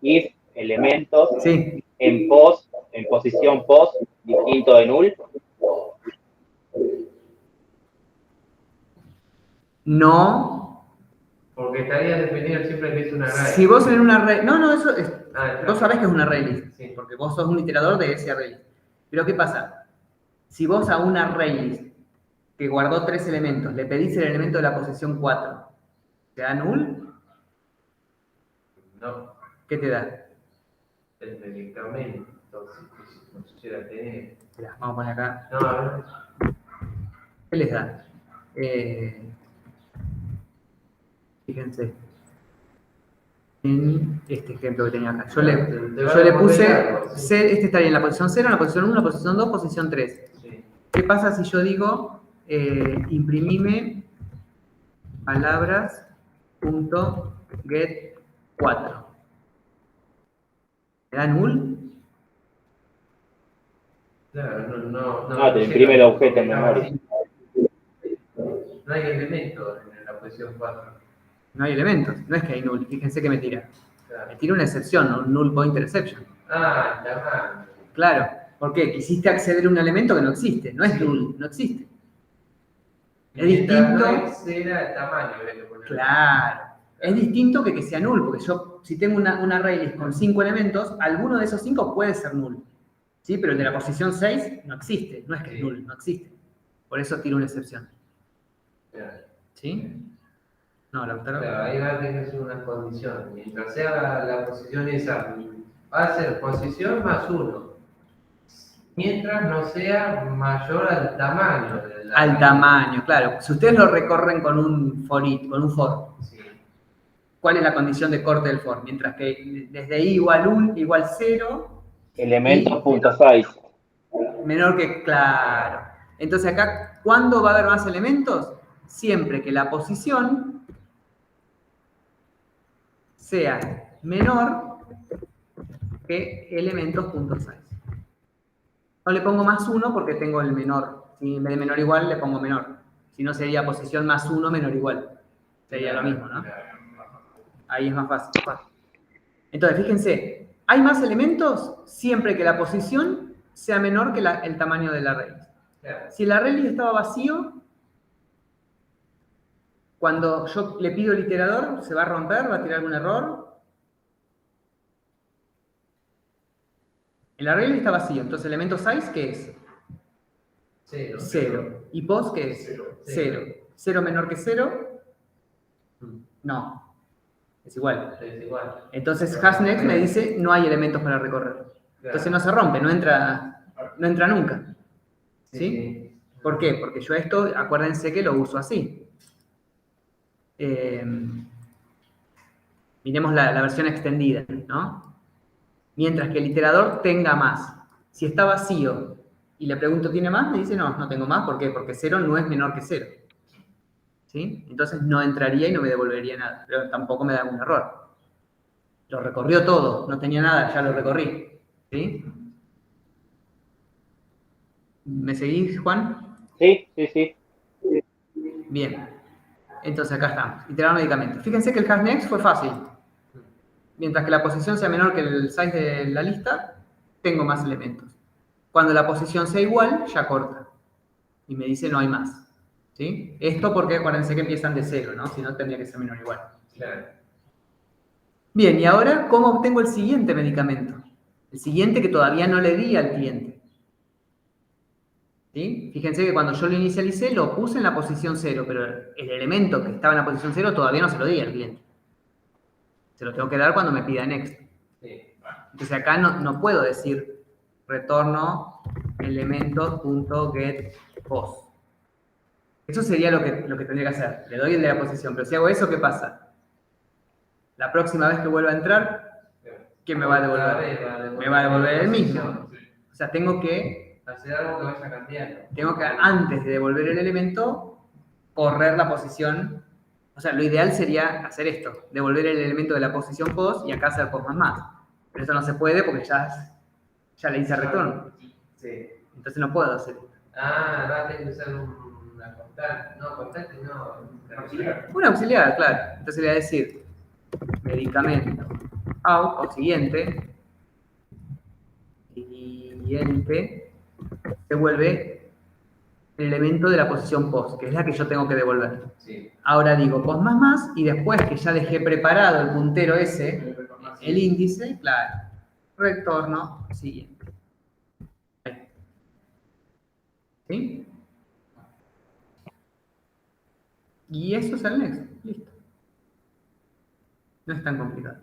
if elementos Sí, en posición post, distinto de null. no. Porque estaría definido siempre que es una array. Si vos en un array... No, eso es... claro. Vos sabés que es un array list, Sí. porque vos sos un iterador de ese array list. Pero ¿qué pasa? Si vos a un array list que guardó 3 elementos, le pedís el elemento de la posición 4, ¿te da null? No, ¿Qué te da? el medicamento, entonces, no quisiera tener. Mirá, vamos a poner acá. No, a ver. ¿Qué les da? Fíjense. En este ejemplo que tenía acá. Yo le puse, este estaría en la posición 0, en la posición 1, en la posición 2, posición 3. Sí. ¿Qué pasa si yo digo imprimime palabras.get 4? ¿Me da null? Claro, No, te imprime el objeto en memoria. No hay elementos en la posición 4. No hay elementos, no es que hay null. Fíjense que me tira. Claro. Me tira una excepción, un null pointer exception. Ah, la mano. Claro, ¿por qué? Quisiste acceder a un elemento que no existe, no es null, no existe. Es distinto. No exceda el tamaño, habría que poner. Claro. Es distinto que sea null, porque yo, si tengo una array list con 5 elementos, alguno de esos 5 puede ser null. ¿Sí? Pero el de la posición 6 no existe, no es que es null, no existe. Por eso tiro una excepción. Claro. ¿Sí? No, la otra. Claro, ahí va a tener que ser una condición. Mientras sea la posición esa, va a ser posición más 1. Mientras no sea mayor al tamaño. Al tamaño, claro. Si ustedes lo recorren con un for, Sí. ¿cuál es la condición de corte del for? Mientras que desde i igual 1 igual 0. Elementos punto size. Menor que, claro. Entonces acá, ¿cuándo va a haber más elementos? Siempre que la posición sea menor que elementos.size. No le pongo más 1 porque tengo el menor. Si en vez de menor igual le pongo menor. Si no sería posición más 1 menor igual. Sería lo mismo, ¿no? Ahí es más fácil. Entonces, fíjense, hay más elementos siempre que la posición sea menor que el tamaño del array. Si el array estaba vacío, cuando yo le pido el iterador, ¿se va a romper? ¿Va a tirar algún error? El array está vacío, entonces elemento size, ¿qué es? 0. ¿Y post qué es? 0. ¿0 menor que 0? No. Es igual. Entonces hashNext me dice no hay elementos para recorrer. Entonces no se rompe, no entra nunca. ¿Sí? ¿Por qué? Porque yo esto, acuérdense que lo uso así. Miremos la versión extendida, ¿no? Mientras que el iterador tenga más. Si está vacío y le pregunto, ¿tiene más? Me dice, no tengo más. ¿Por qué? Porque 0 no es menor que 0. ¿Sí? Entonces no entraría y no me devolvería nada. Pero tampoco me da un error. Lo recorrió todo, no tenía nada, ya lo recorrí. ¿Sí? ¿Me seguís, Juan? Sí. Bien. Entonces acá estamos. Iterar medicamentos. Fíjense que el hashNext fue fácil. Mientras que la posición sea menor que el size de la lista, tengo más elementos. Cuando la posición sea igual, ya corta. Y me dice no hay más. ¿Sí? Esto porque acuérdense que empiezan de 0, ¿no? Si no, tendría que ser menor o igual. Claro. Bien, y ahora, ¿cómo obtengo el siguiente medicamento? El siguiente que todavía no le di al cliente. ¿Sí? Fíjense que cuando yo lo inicialicé, lo puse en la posición 0, pero el elemento que estaba en la posición 0 todavía no se lo di al cliente. Se lo tengo que dar cuando me pida next. Sí. Entonces acá no puedo decir retorno elementos.getPost. Eso sería lo que tendría que hacer. Le doy el de la posición, pero si hago eso, ¿qué pasa? La próxima vez que vuelva a entrar, ¿qué me va a devolver? Me va a devolver el mismo. O sea, tengo que hacer algo que vaya cambiando. Antes de devolver el elemento, correr la posición. O sea, lo ideal sería hacer esto, devolver el elemento de la posición post y acá hacer post más. Pero eso no se puede porque ya le hice retorno. Sí. Entonces no puedo hacer esto. Ah, va a tener que usar una constante. No, constante no. Un auxiliar, claro. Entonces le voy a decir medicamento out o siguiente se vuelve el elemento de la posición post, que es la que yo tengo que devolver. Sí. Ahora digo post más y después que ya dejé preparado el puntero ese, el índice, claro, retorno siguiente. ¿Sí? Y eso es el next. Listo. No es tan complicado.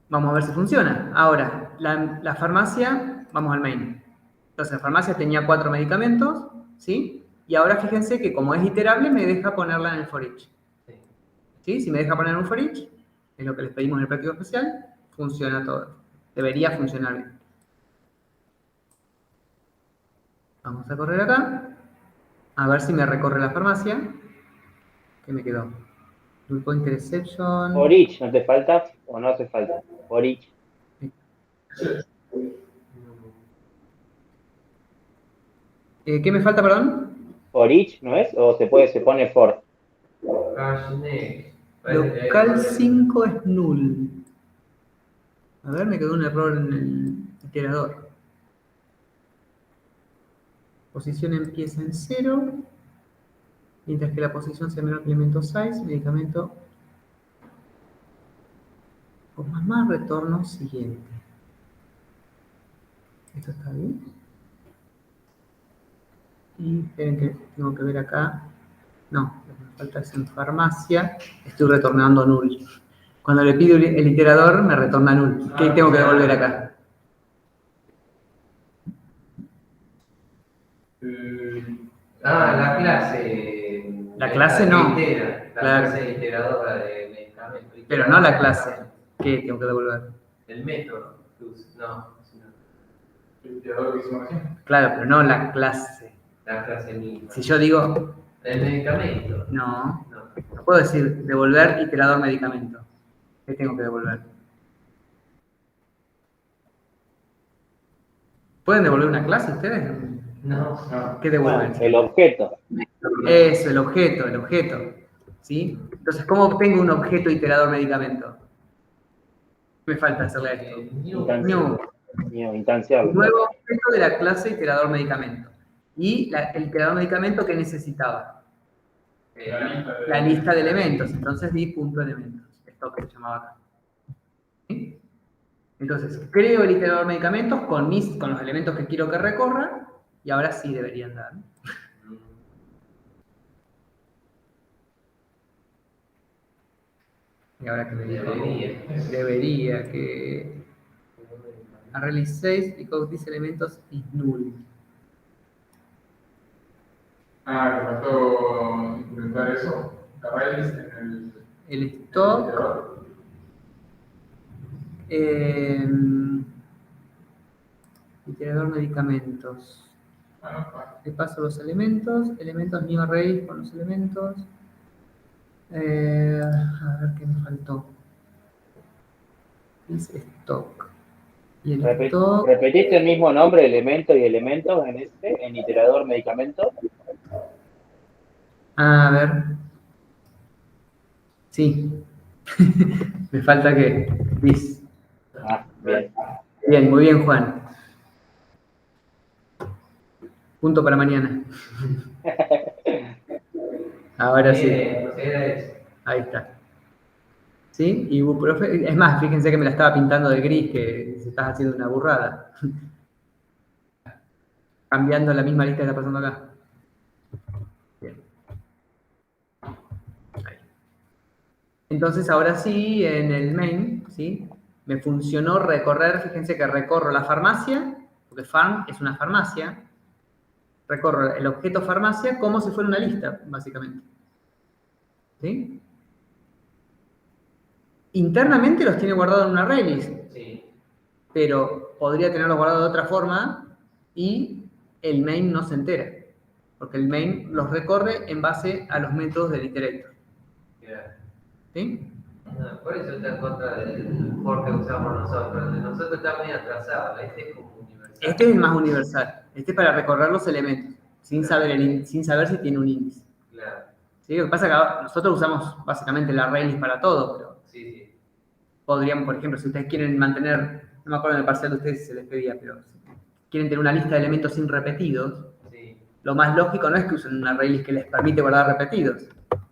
Vamos a ver si funciona. Ahora, la farmacia, vamos al main. Entonces, la farmacia tenía 4 medicamentos, ¿sí? Y ahora fíjense que como es iterable, me deja ponerla en el for each. ¿Sí? Si me deja poner en un for each, es lo que les pedimos en el práctico especial, funciona todo. Debería funcionar bien. Vamos a correr acá. A ver si me recorre la farmacia. ¿Qué me quedó? Grupo Interception. For each, ¿no te falta o no hace falta? For each. ¿Qué me falta, perdón? For each, ¿no es? O se pone for. Local 5 es null. A ver, me quedó un error en el iterador. Posición empieza en 0. Mientras que la posición sea menor que elemento size, medicamento por más retorno siguiente. ¿Esto está bien? Y esperen que tengo que ver acá. No, lo que me falta es en farmacia. Estoy retornando null. Cuando le pido el iterador, me retorna null. ¿Qué tengo que devolver acá? La clase. La clase no. La Claro. clase iteradora de medicamentos. Pero no la clase. ¿Qué tengo que devolver? El método. No. El iterador que hicimos recién. Claro, pero no la clase. La clase misma. Si yo digo, El medicamento. no puedo decir devolver iterador medicamento. ¿Qué tengo que devolver? ¿Pueden devolver una clase ustedes? No. ¿Qué devuelven? El objeto. Eso, el objeto. ¿Sí? Entonces, ¿cómo obtengo un objeto iterador medicamento? Me falta hacerle esto. New. Instanciable. Nuevo objeto de la clase iterador medicamento. Y el iterador medicamento que necesitaba. La lista de elementos. Entonces di punto elementos. Esto que se llamaba acá. ¿Sí? Entonces, creo el iterador medicamentos con los elementos que quiero que recorra. Y ahora sí deberían dar. Y ahora que me dijo, debería que array 6 because these elementos is null. Te faltó implementar eso. Arrays en El stock. Iterador medicamentos. Le paso los elementos new array con los elementos. A ver qué me faltó. Es stock. Y el stock. ¿Repetiste el mismo nombre, elemento y elementos en iterador medicamento? A ver. Sí. Me falta que. This. Bien. Bien, muy bien, Juan. Punto para mañana. Ahora sí. Ahí está. ¿Sí? Y profe, es más, fíjense que me la estaba pintando de gris, que se está haciendo una burrada. cambiando la misma lista que está pasando acá. Bien. Ahí. Entonces, ahora sí, en el main, ¿sí? Me funcionó recorrer, fíjense que recorro la farmacia, porque farm es una farmacia, recorro el objeto farmacia como si fuera una lista, básicamente. ¿Sí? Internamente los tiene guardados en una ArrayList, Sí. pero podría tenerlos guardados de otra forma y el main no se entera, porque el main los recorre en base a los métodos del iterator. Claro. ¿Sí? No, por eso está en contra del for que usamos nosotros. El de nosotros está muy atrasado, este es como universal. Este es el más universal. Este es para recorrer los elementos, sin saber si tiene un índice. Claro. ¿Sí? Lo que pasa es que nosotros usamos básicamente la ArrayList para todo, pero Sí, sí. podrían, por ejemplo, si ustedes quieren mantener, no me acuerdo en el parcial de ustedes si se les pedía, pero si quieren tener una lista de elementos sin repetidos, Sí. lo más lógico no es que usen una ArrayList que les permite guardar repetidos.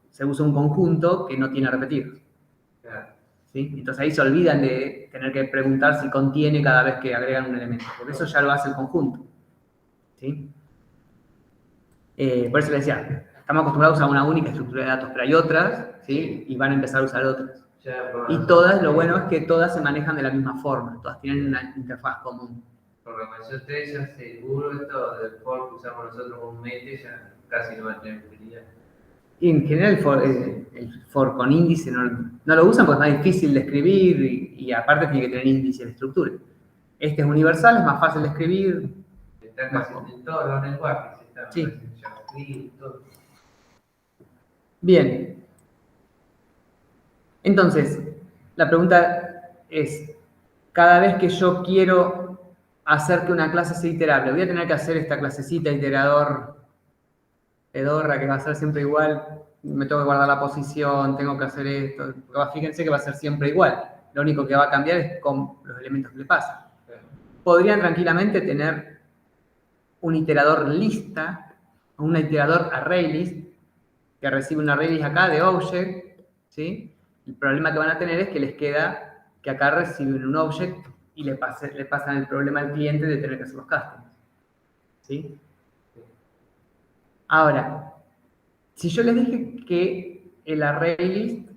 Se usa un conjunto que no tiene repetidos. Claro. ¿Sí? Entonces ahí se olvidan de tener que preguntar si contiene cada vez que agregan un elemento, porque eso ya lo hace el conjunto. ¿Sí? Por eso les decía, estamos acostumbrados a una única estructura de datos, pero hay otras, ¿sí? Y van a empezar a usar otras. Ya, por Y todas, lo bueno es que todas se manejan de la misma forma, todas tienen una interfaz común. Programación 3 ya seguro esto del for que usamos nosotros comúnmente ya casi no va a tener utilidad. Y en general el for con índice no lo usan porque es más difícil de escribir y aparte tiene que tener índice de estructura. Este es universal, es más fácil de escribir. Está casi en todos los lenguajes, está Sí. en JavaScript, todo. Bien. Entonces, la pregunta es, cada vez que yo quiero hacer que una clase sea iterable, voy a tener que hacer esta clasecita iterador pedorra que va a ser siempre igual, me tengo que guardar la posición, tengo que hacer esto, fíjense que va a ser siempre igual, lo único que va a cambiar es con los elementos que le pasan. Podrían tranquilamente tener un iterador lista, o un iterador ArrayList, que recibe un ArrayList acá de object, ¿sí? El problema que van a tener es que les queda que acá reciben un object y le pasan el problema al cliente de tener que hacer los castings, ¿sí? Ahora, si yo les dije que el ArrayList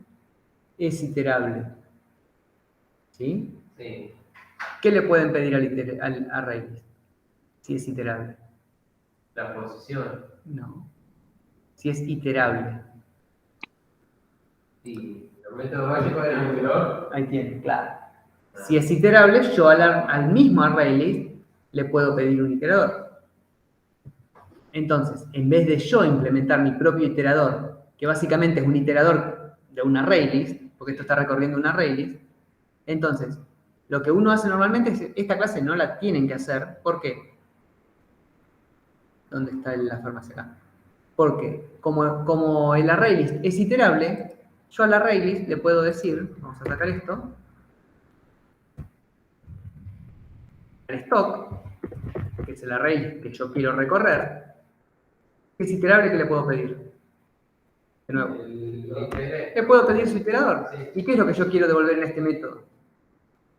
es iterable, ¿sí? Sí. ¿Qué le pueden pedir al ArrayList si es iterable? La posición. No. Si es iterable. Sí. Los métodos básicos eran ¿Iterador? Ahí tiene, claro. Si es iterable, yo al mismo ArrayList le puedo pedir un iterador. Entonces, en vez de yo implementar mi propio iterador, que básicamente es un iterador de un ArrayList, porque esto está recorriendo un ArrayList, entonces, lo que uno hace normalmente es, esta clase no la tienen que hacer. ¿Por qué? ¿Dónde está la farmacia acá? Porque como el ArrayList es iterable, yo al ArrayList le puedo decir, vamos a sacar esto, el stock, que es el ArrayList que yo quiero recorrer, ¿qué es iterable que le puedo pedir? De nuevo. Le puedo pedir su iterador. Sí. ¿Y qué es lo que yo quiero devolver en este método?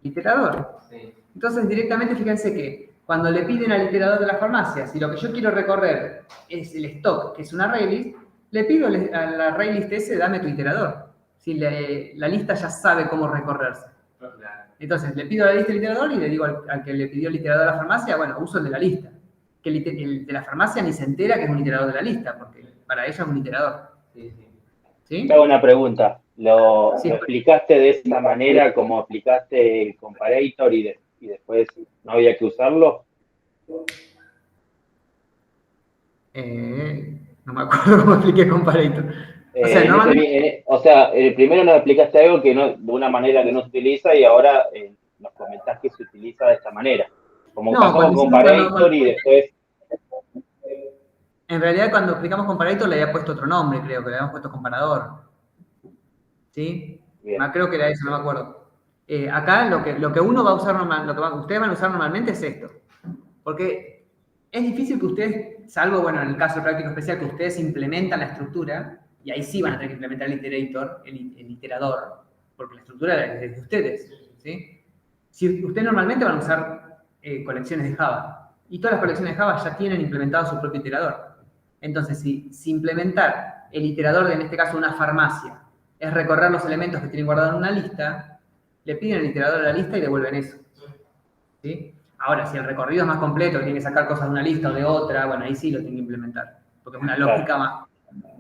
Iterador. Sí. Entonces, directamente, fíjense que cuando le piden al iterador de la farmacia, si lo que yo quiero recorrer es el stock, que es un ArrayList, le pido al ArrayList ese, dame tu iterador. Si la lista ya sabe cómo recorrerse. Claro. Entonces, le pido la lista del iterador y le digo al que le pidió el iterador de la farmacia, bueno, uso el de la lista. Que el de la farmacia ni se entera que es un iterador de la lista, porque para ella es un iterador. Sí, sí. ¿Sí? Te hago una pregunta. ¿Lo Sí. explicaste de esa manera como aplicaste el comparator y después no había que usarlo? No me acuerdo cómo expliqué comparator. Primero nos explicaste algo que no, de una manera que no se utiliza y ahora nos comentás que se utiliza de esta manera. Como No, pasamos comparator y después... En realidad, cuando explicamos comparator le había puesto otro nombre, creo que le habíamos puesto comparador. ¿Sí? Bien. Creo que era eso, no me acuerdo. Acá lo que uno va a usar ustedes van a usar normalmente es esto. Porque es difícil que ustedes, salvo, bueno, en el caso práctico especial, que ustedes implementan la estructura, y ahí sí van a tener que implementar el iterator, el iterador, porque la estructura es de ustedes, ¿sí? Si ustedes normalmente van a usar colecciones de Java, Y todas las colecciones de Java ya tienen implementado su propio iterador. Entonces, si implementar el iterador de, en este caso, una farmacia, es recorrer los elementos que tienen guardados en una lista, le piden el iterador de la lista y devuelven eso. ¿Sí? Ahora, si el recorrido es más completo, que tiene que sacar cosas de una lista o de otra, bueno, ahí sí lo tiene que implementar. Porque es una lógica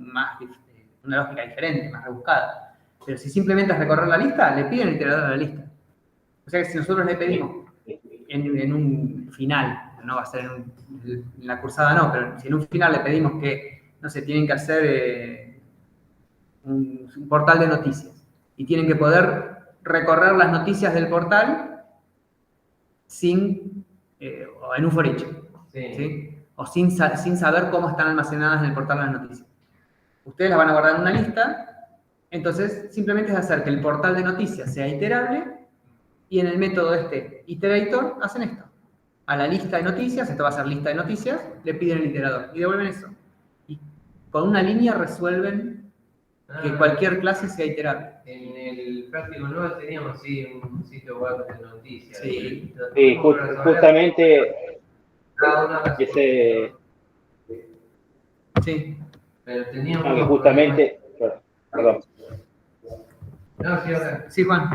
una lógica diferente, más rebuscada. Pero si simplemente es recorrer la lista, le piden el iterador de la lista. O sea que si nosotros le pedimos en un final, no va a ser en la cursada no, pero si en un final le pedimos que, no sé, tienen que hacer un portal de noticias y tienen que poder recorrer las noticias del portal o en un for each, ¿sí? O sin saber cómo están almacenadas en el portal las noticias. Ustedes las van a guardar en una lista, entonces simplemente es hacer que el portal de noticias sea iterable y en el método iterator hacen esto. A la lista de noticias, esto va a ser lista de noticias, le piden el iterador y devuelven eso. Y con una línea resuelven que cualquier clase sea iterable. En el práctico nuevo teníamos un sitio web de noticias. Sí. Sí, justamente ese... Sí. Pero teníamos... No, que justamente... Perdón. No, sí, ahora. Sí, Juan.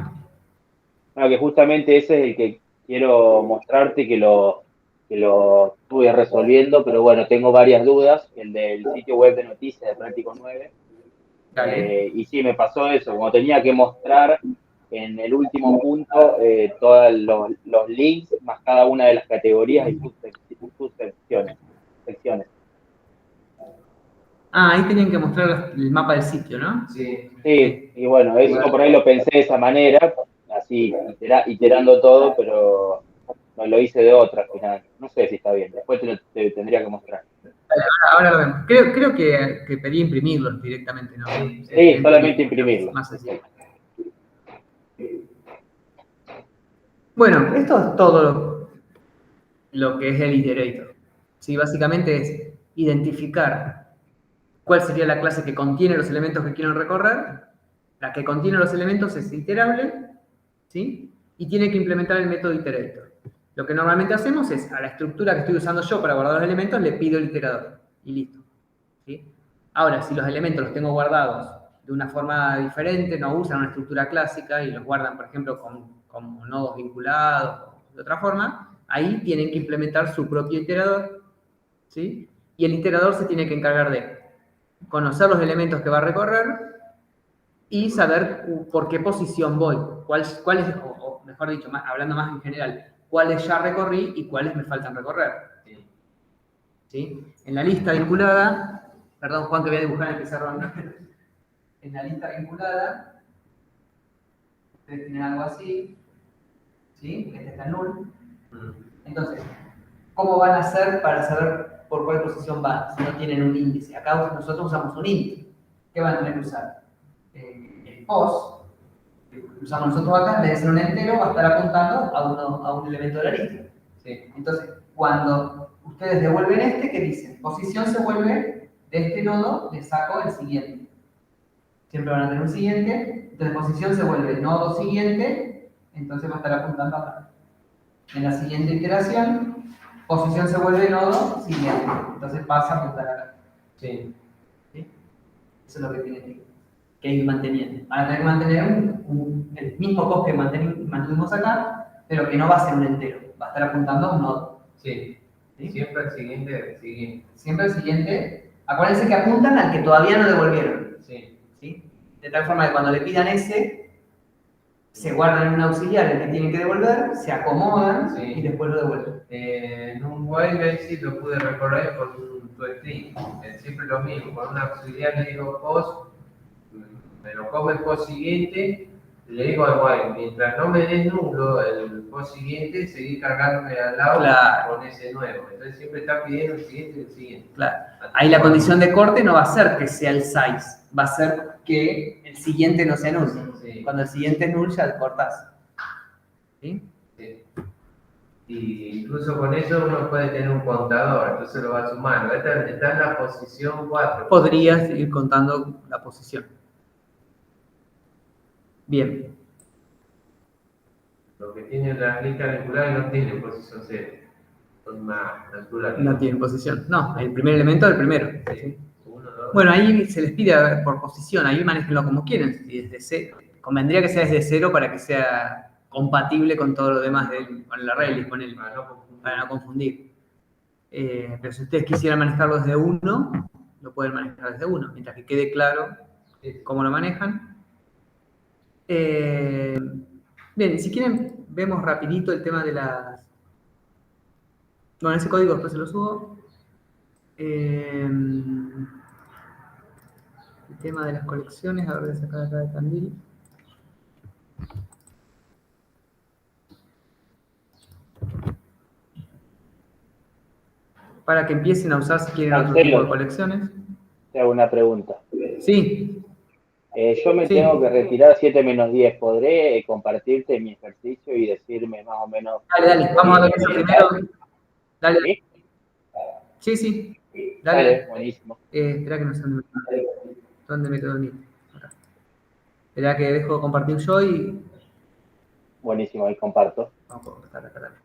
No, que justamente ese es el que quiero mostrarte que lo estuve resolviendo, pero bueno, tengo varias dudas, el del sitio web de noticias de Práctico 9. Y sí, me pasó eso, como tenía que mostrar en el último punto todos los links, más cada una de las categorías y sus secciones. Ahí tenían que mostrar el mapa del sitio, ¿no? Sí. Sí, y bueno, eso por ahí lo pensé de esa manera, así iterando todo, pero no lo hice de otra al final. No sé si está bien, después te tendría que mostrar. Ahora lo vemos. Creo que pedí imprimirlos directamente, ¿no? Sí, solamente imprimirlos. Más sencillo. Bueno, esto es todo lo que es el iterator. Sí, básicamente es identificar cuál sería la clase que contiene los elementos que quieren recorrer. La que contiene los elementos es iterable, ¿sí? Y tiene que implementar el método iterator. Lo que normalmente hacemos es, a la estructura que estoy usando yo para guardar los elementos, le pido el iterador. Y listo. ¿Sí? Ahora, si los elementos los tengo guardados de una forma diferente, no usan una estructura clásica y los guardan, por ejemplo, como nodos vinculados o de otra forma, ahí tienen que implementar su propio iterador, ¿sí? Y el iterador se tiene que encargar de conocer los elementos que va a recorrer y saber por qué posición voy, cuáles, o mejor dicho, hablando más en general, cuáles ya recorrí y cuáles me faltan recorrer. ¿Sí? En la lista vinculada, perdón Juan que voy a dibujar en el pizarrón, en la lista vinculada, ustedes tienen algo así, ¿sí? Este está null. Entonces, ¿cómo van a hacer para saber por cuál posición va si no tienen un índice? Acá nosotros usamos un índice. ¿Qué van a tener que usar? El post, que usamos nosotros acá, en vez de ser un entero, va a estar apuntando a un elemento de la lista. Sí. Entonces, cuando ustedes devuelven ¿qué dicen? Posición se vuelve de este nodo, le saco el siguiente. Siempre van a tener un siguiente, entonces posición se vuelve nodo siguiente, entonces va a estar apuntando acá. En la siguiente iteración, posición se vuelve nodo siguiente, entonces pasa a apuntar acá. Sí. ¿Sí? Eso es lo que tienen que ir manteniendo. Van a tener que mantener el mismo post que mantuvimos acá, pero que no va a ser un entero, va a estar apuntando a un nodo. Sí. ¿Sí? Siempre el siguiente. Siempre el siguiente. Acuérdense que apuntan al que todavía no devolvieron. Sí. ¿Sí? De tal forma que cuando le pidan se guardan en un auxiliar el que tienen que devolver, se acomodan y después lo devuelven. En un while ahí sí lo pude recorrer con un toString. Siempre lo mismo, con un auxiliar le digo post, me lo come el post siguiente, le digo al while, mientras no me des nulo el post siguiente, seguir cargándome al lado con ese nuevo. Entonces siempre está pidiendo el siguiente y el siguiente. Claro. Ahí la condición de corte no va a ser que sea el size, va a ser que el siguiente no sea null. Sí. Cuando el siguiente es null ya cortas. ¿Sí? Sí. Y incluso con eso uno puede tener un contador, entonces lo va sumando. Está en la posición 4. Podrías ir contando la posición. Bien. Lo que tiene la lista vinculada no tiene posición 0. Son más naturales. No tienen posición. No, el primer elemento del primero. Sí. 1, 2. Bueno, ahí se les pide por posición, ahí manéjenlo como quieren. Si desde cero, convendría que sea desde cero para que sea compatible con todo lo demás, con el array list, para no confundir. Pero si ustedes quisieran manejarlo desde 1, lo pueden manejar desde 1, mientras que quede claro cómo lo manejan. Bien, si quieren, vemos rapidito el tema de las... Bueno, ese código después se lo subo. El tema de las colecciones, a ver, voy a sacar acá de Candil. Para que empiecen a usar si quieren otro tipo de colecciones. Te hago una pregunta. Sí. Yo me tengo que retirar a 7 menos 10. ¿Podré compartirte mi ejercicio y decirme más o menos? Dale, vamos a ver eso primero. Dale. Sí. Dale. Buenísimo. Espera que no sé dónde me quedó el mío. Acá. Espera que dejo de compartir yo y... Buenísimo, ahí comparto. Vamos a cortar acá. Dale.